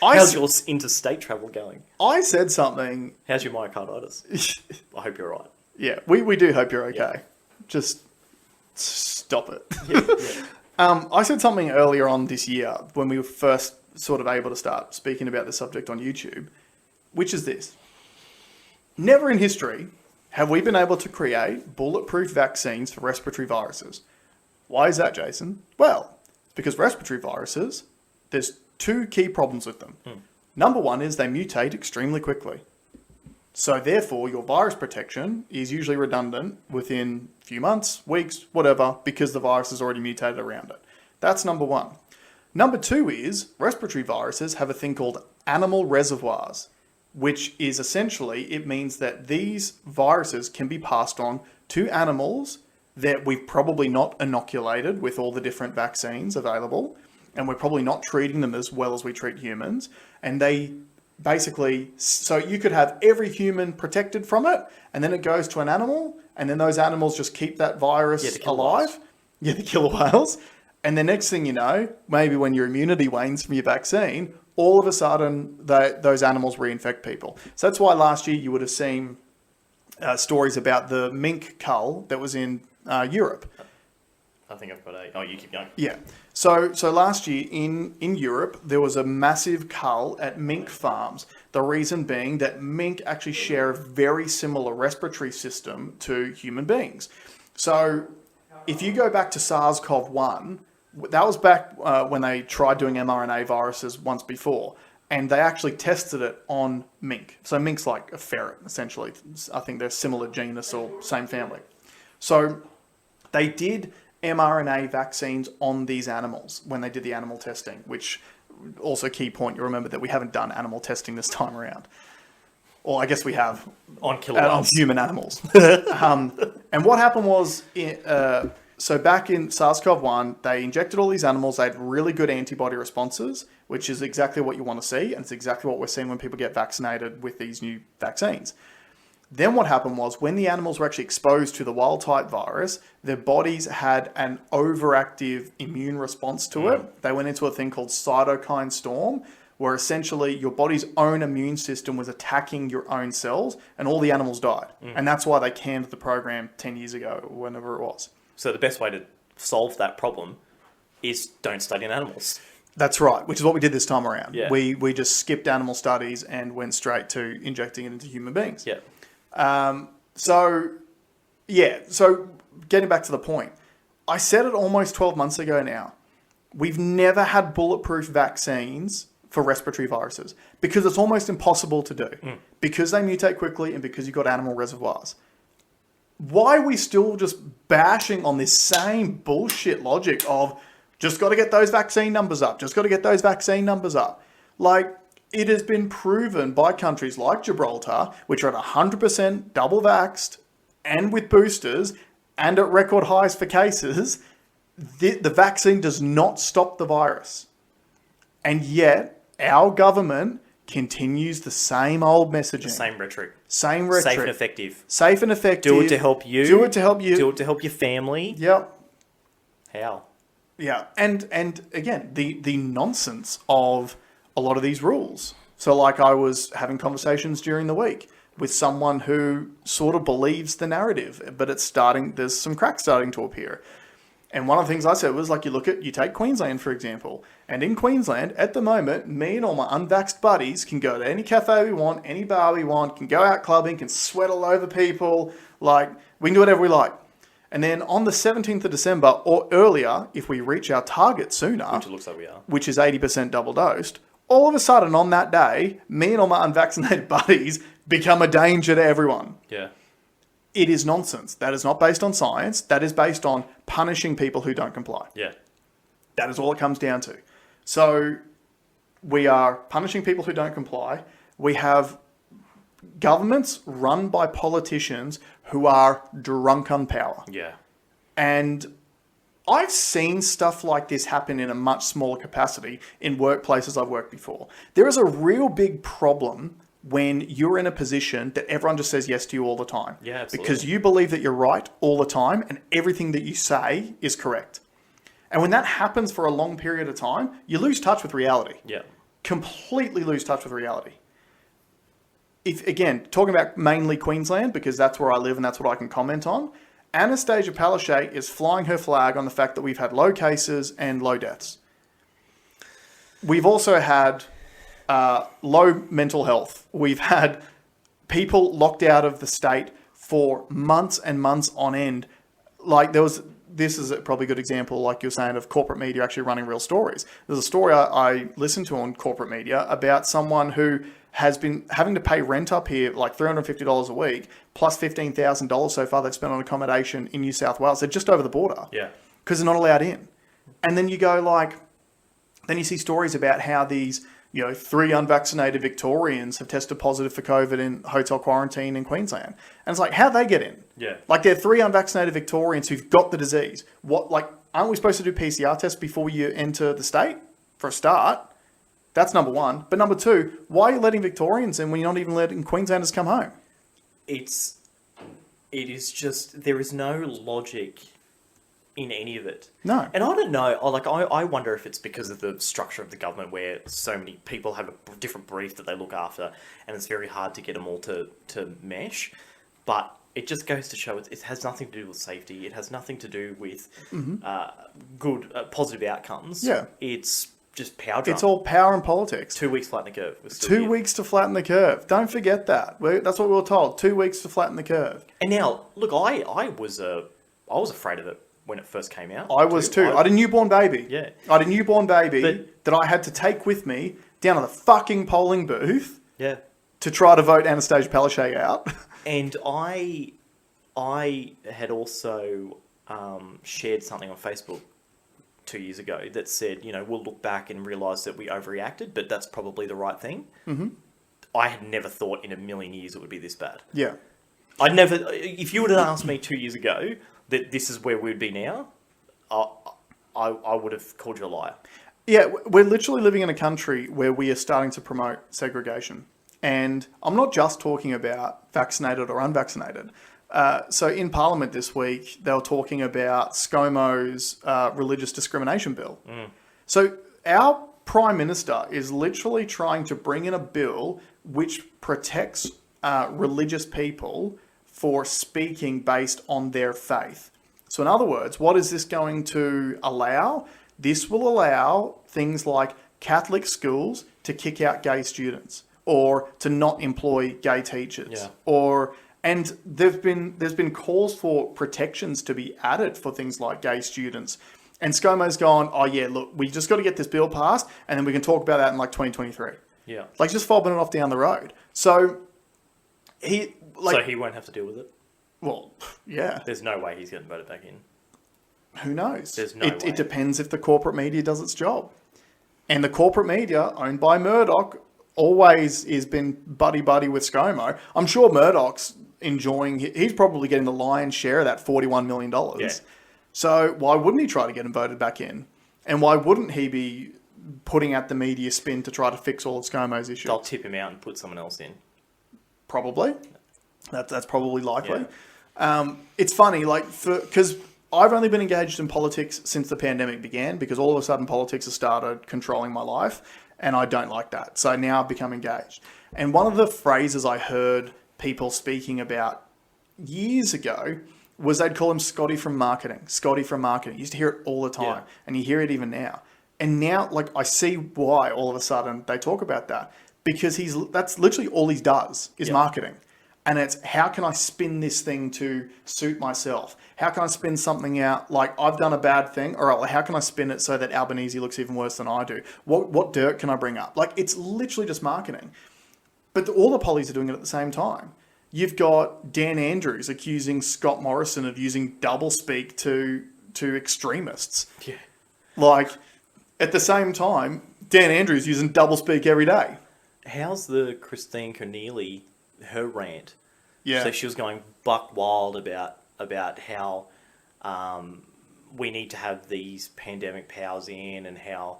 How's your interstate travel going? I said something. How's your myocarditis? I hope you're right. Yeah, we do hope you're okay. Yeah. Just stop it. Yeah. I said something earlier on this year when we were first sort of able to start speaking about the subject on YouTube, which is this. Never in history have we been able to create bulletproof vaccines for respiratory viruses. Why is that, Jason? Well, it's because respiratory viruses, there's 2 key problems with them. Number 1 is they mutate extremely quickly. So therefore, your virus protection is usually redundant within a few months, weeks, whatever, because the virus is already mutated around it. That's number 1. Number 2 is respiratory viruses have a thing called animal reservoirs, which is essentially, it means that these viruses can be passed on to animals that we've probably not inoculated with all the different vaccines available, and we're probably not treating them as well as we treat humans. And they basically, so you could have every human protected from it, and then it goes to an animal, and then those animals just keep that virus alive. Yeah, the killer whales. And the next thing you know, maybe when your immunity wanes from your vaccine, all of a sudden those animals reinfect people. So that's why last year you would have seen stories about the mink cull that was in Europe. I think I've got a... Oh, you keep going. Yeah. So last year in Europe, there was a massive cull at mink farms. The reason being that mink actually share a very similar respiratory system to human beings. So if you go back to SARS-CoV-1, that was back when they tried doing mRNA viruses once before. and they actually tested it on mink. So mink's like a ferret, essentially. I think they're similar genus or same family. So they did mRNA vaccines on these animals when they did the animal testing, which also key point, you remember that we haven't done animal testing this time around. Or I guess we have on killer on human animals. And what happened was, so back in SARS-CoV-1, they injected all these animals. They had really good antibody responses, which is exactly what you want to see. And it's exactly what we're seeing when people get vaccinated with these new vaccines. Then what happened was when the animals were actually exposed to the wild type virus, their bodies had an overactive immune response to it. They went into a thing called cytokine storm, where essentially your body's own immune system was attacking your own cells and all the animals died. And that's why they canned the program 10 years ago, or whenever it was. So the best way to solve that problem is don't study in animals. That's right, which is what we did this time around. Yeah. We just skipped animal studies and went straight to injecting it into human beings. Yeah. So getting back to the point, I said it almost 12 months ago now. We've never had bulletproof vaccines for respiratory viruses because it's almost impossible to do because they mutate quickly and because you've got animal reservoirs. Why are we still just bashing on this same bullshit logic of just got to get those vaccine numbers up, just got to get those vaccine numbers up? Like, it has been proven by countries like Gibraltar, which are at 100% double vaxxed and with boosters and at record highs for cases, the vaccine does not stop the virus. And yet, our government continues the same old messaging. Same rhetoric. Same rhetoric. Safe and effective. Safe and effective. Do it to help you. Do it to help you. Do it to help your family. Yep. How? Yeah. And again, the nonsense of a lot of these rules. So like I was having conversations during the week with someone who sort of believes the narrative, but there's some cracks starting to appear. And one of the things I said was like, you take Queensland, for example. And in Queensland, at the moment, me and all my unvaxxed buddies can go to any cafe we want, any bar we want, can go out clubbing, can sweat all over people. Like, we can do whatever we like. And then on the 17th of December or earlier, if we reach our target sooner, Which it looks like we are. which is 80% double dosed, all of a sudden on that day, me and all my unvaccinated buddies become a danger to everyone. Yeah. It is nonsense. That is not based on science. That is based on punishing people who don't comply. Yeah. That is all it comes down to. So we are punishing people who don't comply. We have governments run by politicians who are drunk on power. Yeah. And I've seen stuff like this happen in a much smaller capacity in workplaces I've worked before. There is a real big problem when you're in a position that everyone just says yes to you all the time. Yeah, absolutely. Because you believe that you're right all the time and everything that you say is correct. And when that happens for a long period of time, you lose touch with reality. Yeah. Completely lose touch with reality. If, again, talking about mainly Queensland, because that's where I live and that's what I can comment on, Anastasia Palaszczuk is flying her flag on the fact that we've had low cases and low deaths. We've also had low mental health. We've had people locked out of the state for months and months on end. Like this is probably a good example, like you're saying, of corporate media actually running real stories. There's a story I listened to on corporate media about someone who has been having to pay rent up here like $350 a week, plus $15,000 so far they've spent on accommodation in New South Wales. They're just over the border. Yeah. Because they're not allowed in. And then you go then you see stories about how these, 3 unvaccinated Victorians have tested positive for COVID in hotel quarantine in Queensland. And it's like, how'd they get in? Yeah. Like, they're 3 unvaccinated Victorians who've got the disease. Aren't we supposed to do PCR tests before you enter the state? For a start. That's number one. But number two, why are you letting Victorians in when you're not even letting Queenslanders come home? It is just, there is no logic in any of it. No. And I don't know, I wonder if it's because of the structure of the government where so many people have a different brief that they look after and it's very hard to get them all to mesh. But it just goes to show it has nothing to do with safety. It has nothing to do with good, positive outcomes. Yeah. It's just power drama. It's all power and politics. 2 weeks flatten the curve. 2 weeks to flatten the curve. Don't forget that. That's what we were told. 2 weeks to flatten the curve. And now, look, I was afraid of it when it first came out. I was too. I had a newborn baby. Yeah. I had a newborn baby that I had to take with me down to the fucking polling booth Yeah. to try to vote Anastasia Palaszczuk out. And I had also shared something on Facebook 2 years ago that said, we'll look back and realise that we overreacted, but that's probably the right thing. Mm-hmm. I had never thought in a million years it would be this bad. Yeah. If you would have asked me 2 years ago that this is where we'd be now, I would have called you a liar. Yeah, we're literally living in a country where we are starting to promote segregation. And I'm not just talking about vaccinated or unvaccinated. So in Parliament this week, they were talking about ScoMo's religious discrimination bill. So our Prime Minister is literally trying to bring in a bill which protects religious people for speaking based on their faith. So in other words, what is this going to allow? This will allow things like Catholic schools to kick out gay students or to not employ gay teachers. Yeah. And there's been calls for protections to be added for things like gay students. And ScoMo's gone, oh yeah, look, we just got to get this bill passed and then we can talk about that in like 2023. Yeah. Like just fobbing it off down the road. So he won't have to deal with it? Well, yeah. There's no way he's getting voted back in. Who knows? There's no way. It depends if the corporate media does its job. And the corporate media, owned by Murdoch, always has been buddy-buddy with ScoMo. I'm sure Murdoch's enjoying... He's probably getting the lion's share of that $41 million. Yeah. So why wouldn't he try to get him voted back in? And why wouldn't he be putting out the media spin to try to fix all of ScoMo's issues? They'll tip him out and put someone else in. Probably. That's probably likely. Yeah. It's funny, because I've only been engaged in politics since the pandemic began, because all of a sudden politics has started controlling my life, and I don't like that. So now I've become engaged. And one of the phrases I heard people speaking about years ago was they'd call him Scotty from marketing. Scotty from marketing. You used to hear it all the time, and you hear it even now. And now, I see why all of a sudden they talk about that, because that's literally all he does is marketing. And it's, how can I spin this thing to suit myself? How can I spin something out like I've done a bad thing? All right, well, how can I spin it so that Albanese looks even worse than I do? What dirt can I bring up? It's literally just marketing. But all the pollies are doing it at the same time. You've got Dan Andrews accusing Scott Morrison of using doublespeak to extremists. Yeah. At the same time, Dan Andrews using doublespeak every day. How's the Christine Keneally, her rant? Yeah. So she was going buck wild about how we need to have these pandemic powers in, and how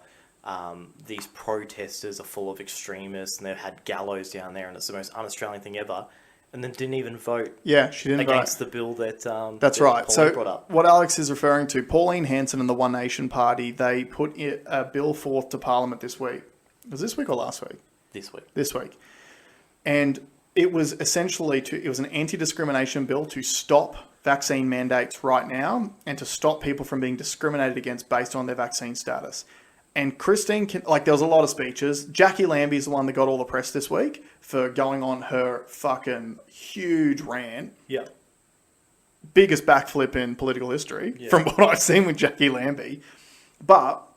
these protesters are full of extremists, and they've had gallows down there, and it's the most un-Australian thing ever. And then didn't even vote. Yeah, she didn't against vote. the bill that that's that right. Pauline So brought up. what Alex is referring to, Pauline Hanson and the One Nation Party, they put a bill forth to Parliament this week. Was this week or last week? This week. And it was essentially it was an anti-discrimination bill to stop vaccine mandates right now and to stop people from being discriminated against based on their vaccine status. And Christine, there was a lot of speeches. Jackie Lambie is the one that got all the press this week for going on her fucking huge rant. Yeah. Biggest backflip in political history from what I've seen with Jackie Lambie. But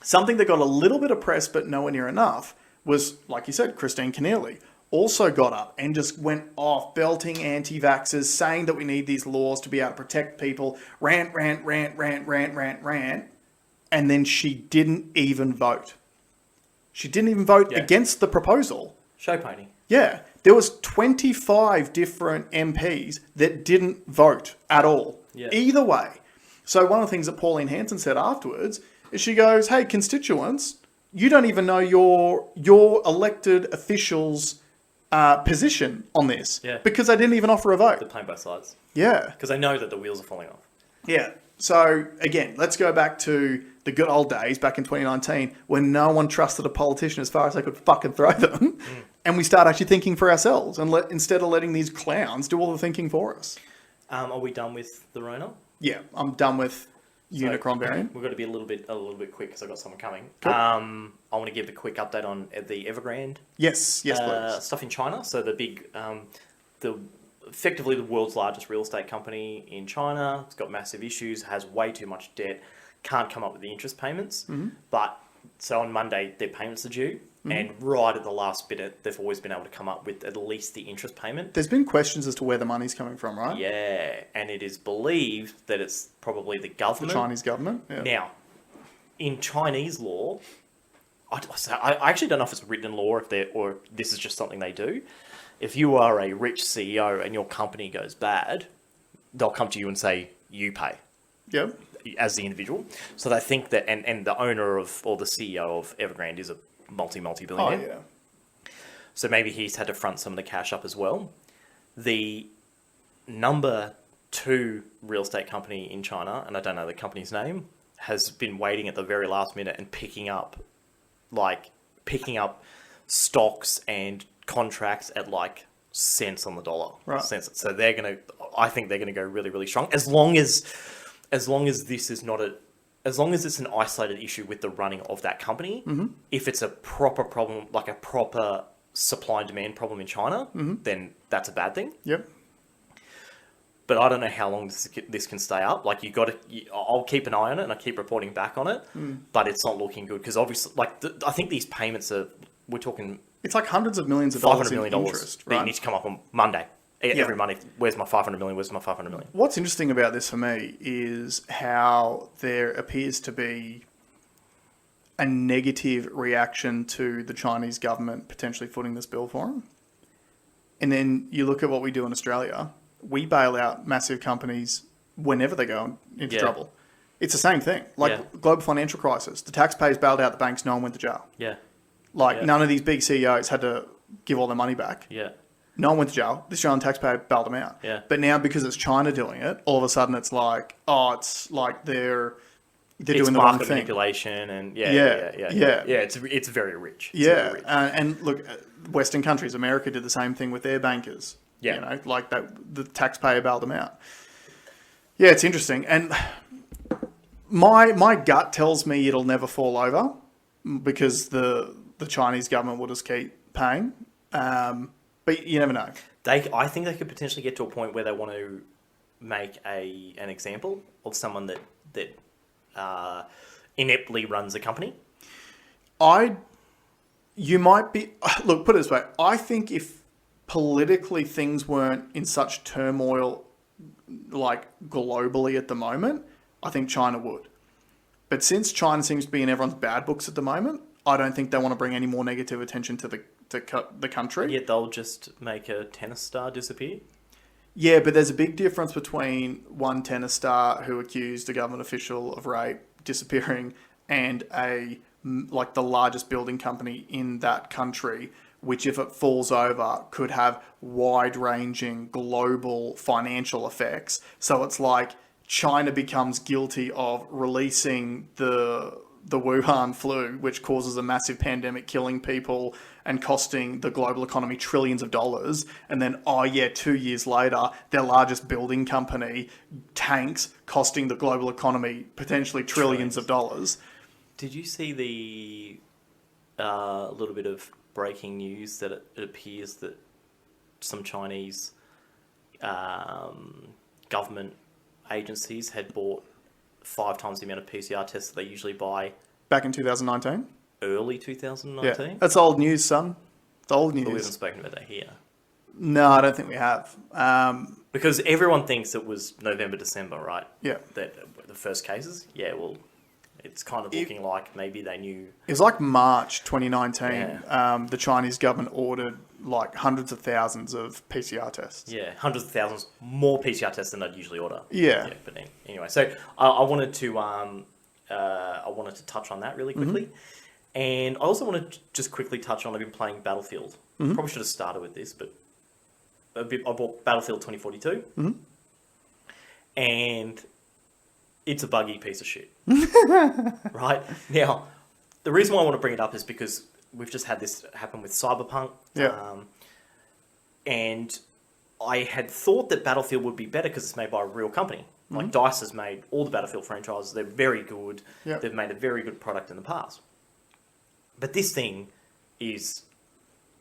something that got a little bit of press but nowhere near enough was, like you said, Christine Keneally also got up and just went off belting anti-vaxxers, saying that we need these laws to be able to protect people. Rant. And then she didn't even vote. She didn't even vote against the proposal. Show pony. Yeah. There was 25 different MPs that didn't vote at all. Yeah. Either way. So one of the things that Pauline Hanson said afterwards is she goes, hey, constituents, you don't even know your elected officials' position on this. Yeah. Because they didn't even offer a vote. They're playing both sides. Yeah. Because they know that the wheels are falling off. Yeah. So, again, let's go back to the good old days back in 2019 when no one trusted a politician as far as they could fucking throw them. And we start actually thinking for ourselves and instead of letting these clowns do all the thinking for us. Are we done with the Rona? Yeah, I'm done with Omicron variant. We've got to be a little bit quick because I've got someone coming. Cool. I want to give a quick update on the Evergrande. Yes, please. Stuff in China. So the big, effectively the world's largest real estate company in China. It's got massive issues, has way too much debt, can't come up with the interest payments. Mm-hmm. But so on Monday, their payments are due. And right at the last bit, they've always been able to come up with at least the interest payment. There's been questions as to where the money's coming from, right? Yeah, and it is believed that it's probably the government. The Chinese government. Yeah. Now, in Chinese law, I actually don't know if it's written in law or this is just something they do. If you are a rich CEO and your company goes bad, they'll come to you and say, you pay. Yep. As the individual. So they think that, and the owner of, or the CEO of Evergrande is a multi-billionaire. Oh, yeah. So maybe he's had to front some of the cash up as well. The number 2 real estate company in China, and I don't know the company's name, has been waiting at the very last minute and picking up stocks and contracts at like cents on the dollar. Right. Cents. So I think they're gonna go really, really strong. As long as this is not as long as it's an isolated issue with the running of that company, if it's a proper problem, like a proper supply and demand problem in China, then that's a bad thing. Yep. But I don't know how long this can stay up. Like I'll keep an eye on it and I keep reporting back on it, but it's not looking good because obviously, I think these payments we're talking. It's like hundreds of millions of dollars $500 million in interest, right? That need to come up on Monday. Every Monday, where's my 500 million? Where's my 500 million? What's interesting about this for me is how there appears to be a negative reaction to the Chinese government potentially footing this bill for them. And then you look at what we do in Australia. We bail out massive companies whenever they go into trouble. It's the same thing. Global financial crisis. The taxpayers bailed out the banks. No one went to jail. Yeah. None of these big CEOs had to give all their money back. Yeah. No one went to jail. The Australian taxpayer bailed them out. Yeah. But now because it's China doing it, all of a sudden it's like, it's like they're doing the wrong thing. Manipulation and yeah. It's very rich. It's very rich. And look, Western countries, America did the same thing with their bankers. Yeah. You know, like that, the taxpayer bailed them out. Yeah, it's interesting. And my gut tells me it'll never fall over because the Chinese government will just keep paying. But you never know. I think they could potentially get to a point where they want to make an example of someone that ineptly runs a company. You might be... Look, put it this way. I think if politically things weren't in such turmoil, like globally at the moment, I think China would. But since China seems to be in everyone's bad books at the moment, I don't think they want to bring any more negative attention to the country. Yet they'll just make a tennis star disappear? Yeah, but there's a big difference between one tennis star who accused a government official of rape disappearing and the largest building company in that country, which if it falls over could have wide-ranging global financial effects. So it's like China becomes guilty of releasing the Wuhan flu, which causes a massive pandemic, killing people and costing the global economy trillions of dollars. And then, 2 years later, their largest building company tanks, costing the global economy potentially trillions of dollars. Did you see the little bit of breaking news that it appears that some Chinese government agencies had bought 5 times the amount of PCR tests that they usually buy back in 2019? Early 2019? Yeah, that's old news, son. It's old news. But we haven't spoken about that here. No, I don't think we have. Because everyone thinks it was November, December, right? Yeah. That the first cases? Yeah, well, it's kind of looking like maybe they knew. It was like March 2019. Yeah. The Chinese government ordered like hundreds of thousands of PCR tests. Yeah, hundreds of thousands more PCR tests than I'd usually order. Yeah. But anyway, so I wanted to touch on that really quickly. Mm-hmm. And I also want to just quickly touch on, I've been playing Battlefield. Mm-hmm. Probably should have started with this, but I bought Battlefield 2042. Mm-hmm. And it's a buggy piece of shit. Right? Now, the reason why I want to bring it up is because we've just had this happen with Cyberpunk. Yeah. And I had thought that Battlefield would be better because it's made by a real company. Like DICE has made all the Battlefield franchises. They're very good. Yep. They've made a very good product in the past. But this thing is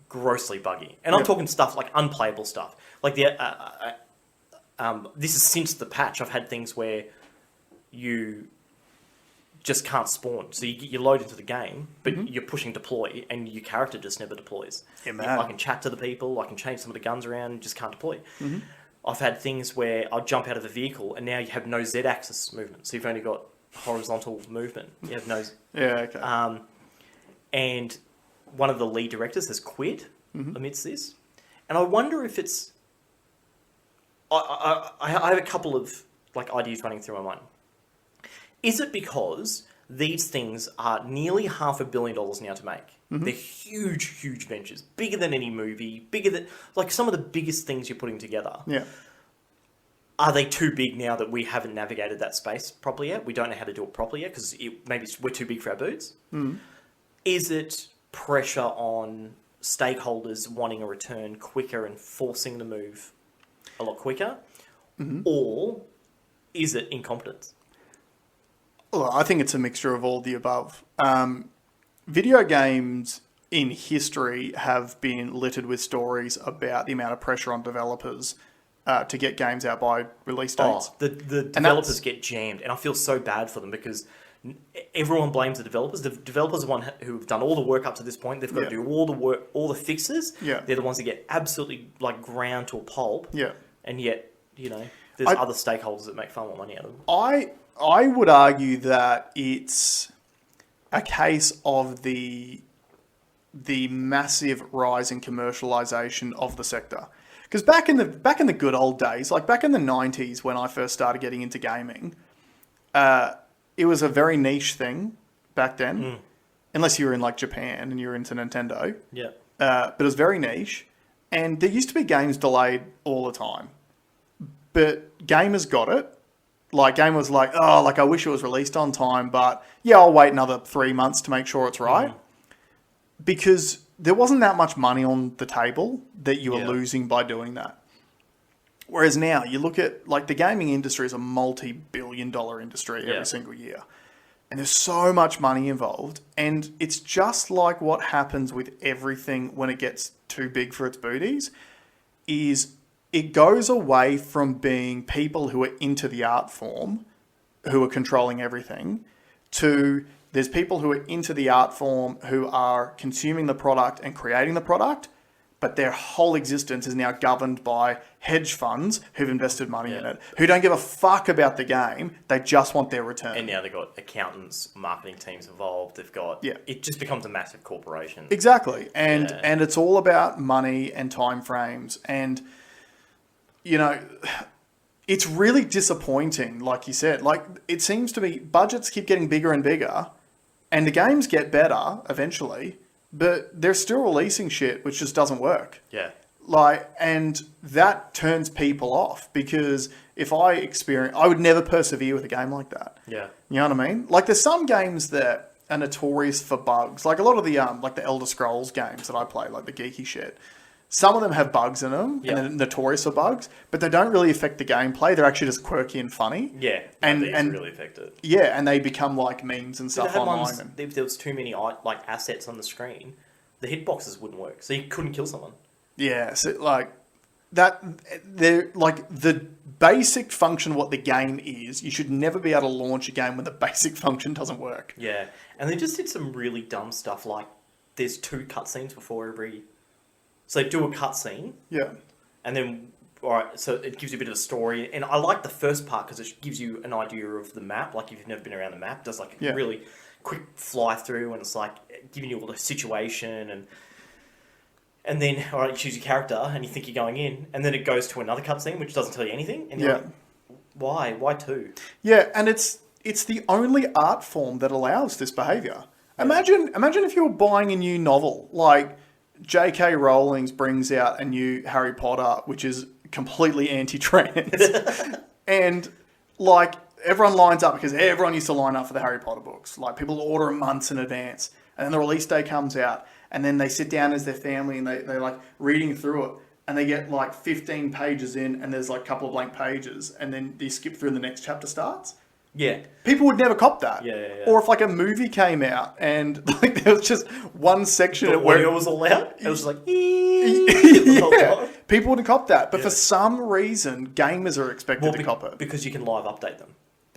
grossly buggy. And I'm talking stuff like unplayable stuff. Like this is since the patch. I've had things where you just can't spawn. So you load into the game, but you're pushing deploy, and your character just never deploys. Yeah, man. I can chat to the people, I can change some of the guns around, and just can't deploy. I've had things where I'll jump out of a vehicle, and now you have no Z-axis movement. So you've only got horizontal movement. You have no... Yeah, okay. And one of the lead directors has quit amidst this. And I wonder if it's... I have a couple of ideas running through my mind. Is it because these things are nearly $500 million now to make? They're huge, huge ventures. Bigger than any movie. Bigger than... some of the biggest things you're putting together. Yeah. Are they too big now that we haven't navigated that space properly yet? We don't know how to do it properly yet because maybe we're too big for our boots? Is it pressure on stakeholders wanting a return quicker and forcing the move a lot quicker? Or is it incompetence? Well, I think it's a mixture of all the above. Video games in history have been littered with stories about the amount of pressure on developers to get games out by release dates. The developers get jammed, and I feel so bad for them because everyone blames the developers. The developers are the one who have done all the work up to this point. They've got to do all the work, all the fixes. Yeah. They're the ones that get absolutely ground to a pulp. Yeah. And yet, there's other stakeholders that make far more money out of them. I would argue that it's a case of the massive rise in commercialization of the sector. Because back in the good old days, back in the 90s when I first started getting into gaming, it was a very niche thing back then. Unless you were in Japan and you were into Nintendo. Yeah. But it was very niche. And there used to be games delayed all the time. But gamers got it. Gamers I wish it was released on time, but yeah, I'll wait another 3 months to make sure it's right. Because there wasn't that much money on the table that you were losing by doing that. Whereas now, you look at, the gaming industry is a multi-billion-dollar industry every single year. And there's so much money involved. And it's just like what happens with everything when it gets too big for its booties, is it goes away from being people who are into the art form, who are controlling everything, to there's people who are into the art form who are consuming the product and creating the product, but their whole existence is now governed by hedge funds who've invested money in it, who don't give a fuck about the game. They just want their return. And now they've got accountants, marketing teams involved. They've got... It just becomes a massive corporation. Exactly. And it's all about money and time frames. And, it's really disappointing, like you said. It seems to be budgets keep getting bigger and bigger, and the games get better eventually, but they're still releasing shit which just doesn't work. Yeah. And that turns people off, because if I would never persevere with a game like that. Yeah. You know what I mean? There's some games that are notorious for bugs. A lot of the the Elder Scrolls games that I play, the geeky shit. Some of them have bugs in them, and they're notorious for bugs, but they don't really affect the gameplay. They're actually just quirky and funny. Yeah, and really affect it. Yeah, and they become memes and stuff online. If there was too many assets on the screen, the hitboxes wouldn't work, so you couldn't kill someone. Yeah, so that they're the basic function of what the game is. You should never be able to launch a game when the basic function doesn't work. Yeah, and they just did some really dumb stuff. There's 2 cutscenes before every. So they do a cutscene. Yeah. And then, so it gives you a bit of a story. And I like the first part because it gives you an idea of the map. If you've never been around the map, it does a really quick fly through, and it's giving you all the situation. And then, all right, you choose your character and you think you're going in. And then it goes to another cutscene which doesn't tell you anything. And you're why? Why 2? Yeah, and it's the only art form that allows this behaviour. Imagine if you were buying a new novel, J.K. Rowling brings out a new Harry Potter, which is completely anti-trans. And, everyone lines up because everyone used to line up for the Harry Potter books. People order them months in advance. And then the release day comes out. And then they sit down as their family and they're reading through it. And they get 15 pages in and there's a couple of blank pages. And then you skip through and the next chapter starts. Yeah. People would never cop that. Yeah. Or if a movie came out and there was just one section where it was all out, it was people wouldn't cop that. But for some reason, gamers are expected to cop it. Because you can live update them.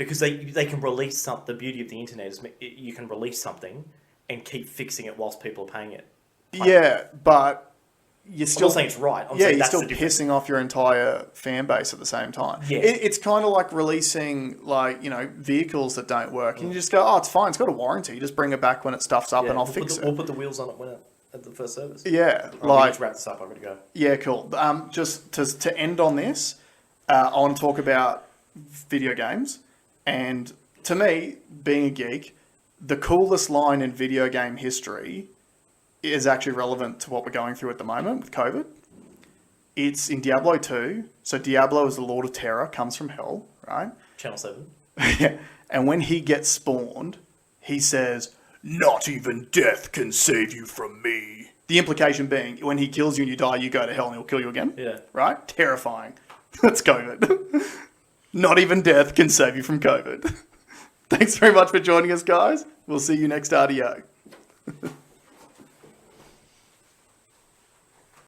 Because they can release something. The beauty of the internet is you can release something and keep fixing it whilst people are paying it. Yeah, but you're still... I'm not saying it's right. I'm saying you're that's still the difference. pissing off your entire fan base at the same time. Yeah. It's kind of like releasing, vehicles that don't work. And you just go, oh, it's fine. It's got a warranty. Just bring it back when it stuffs up and I'll fix it. We'll put the wheels on it at the first service. Yeah. Let's wrap this up. I'm going to go. Yeah, cool. Just to end on this, I want to talk about video games. And to me, being a geek, the coolest line in video game history is actually relevant to what we're going through at the moment with COVID. It's in Diablo 2. So Diablo is the Lord of Terror, comes from hell, right? Channel 7. Yeah. And when he gets spawned, he says, "Not even death can save you from me." The implication being, when he kills you and you die, you go to hell and he'll kill you again. Yeah. Right? Terrifying. That's COVID. Not even death can save you from COVID. Thanks very much for joining us, guys. We'll see you next RDO.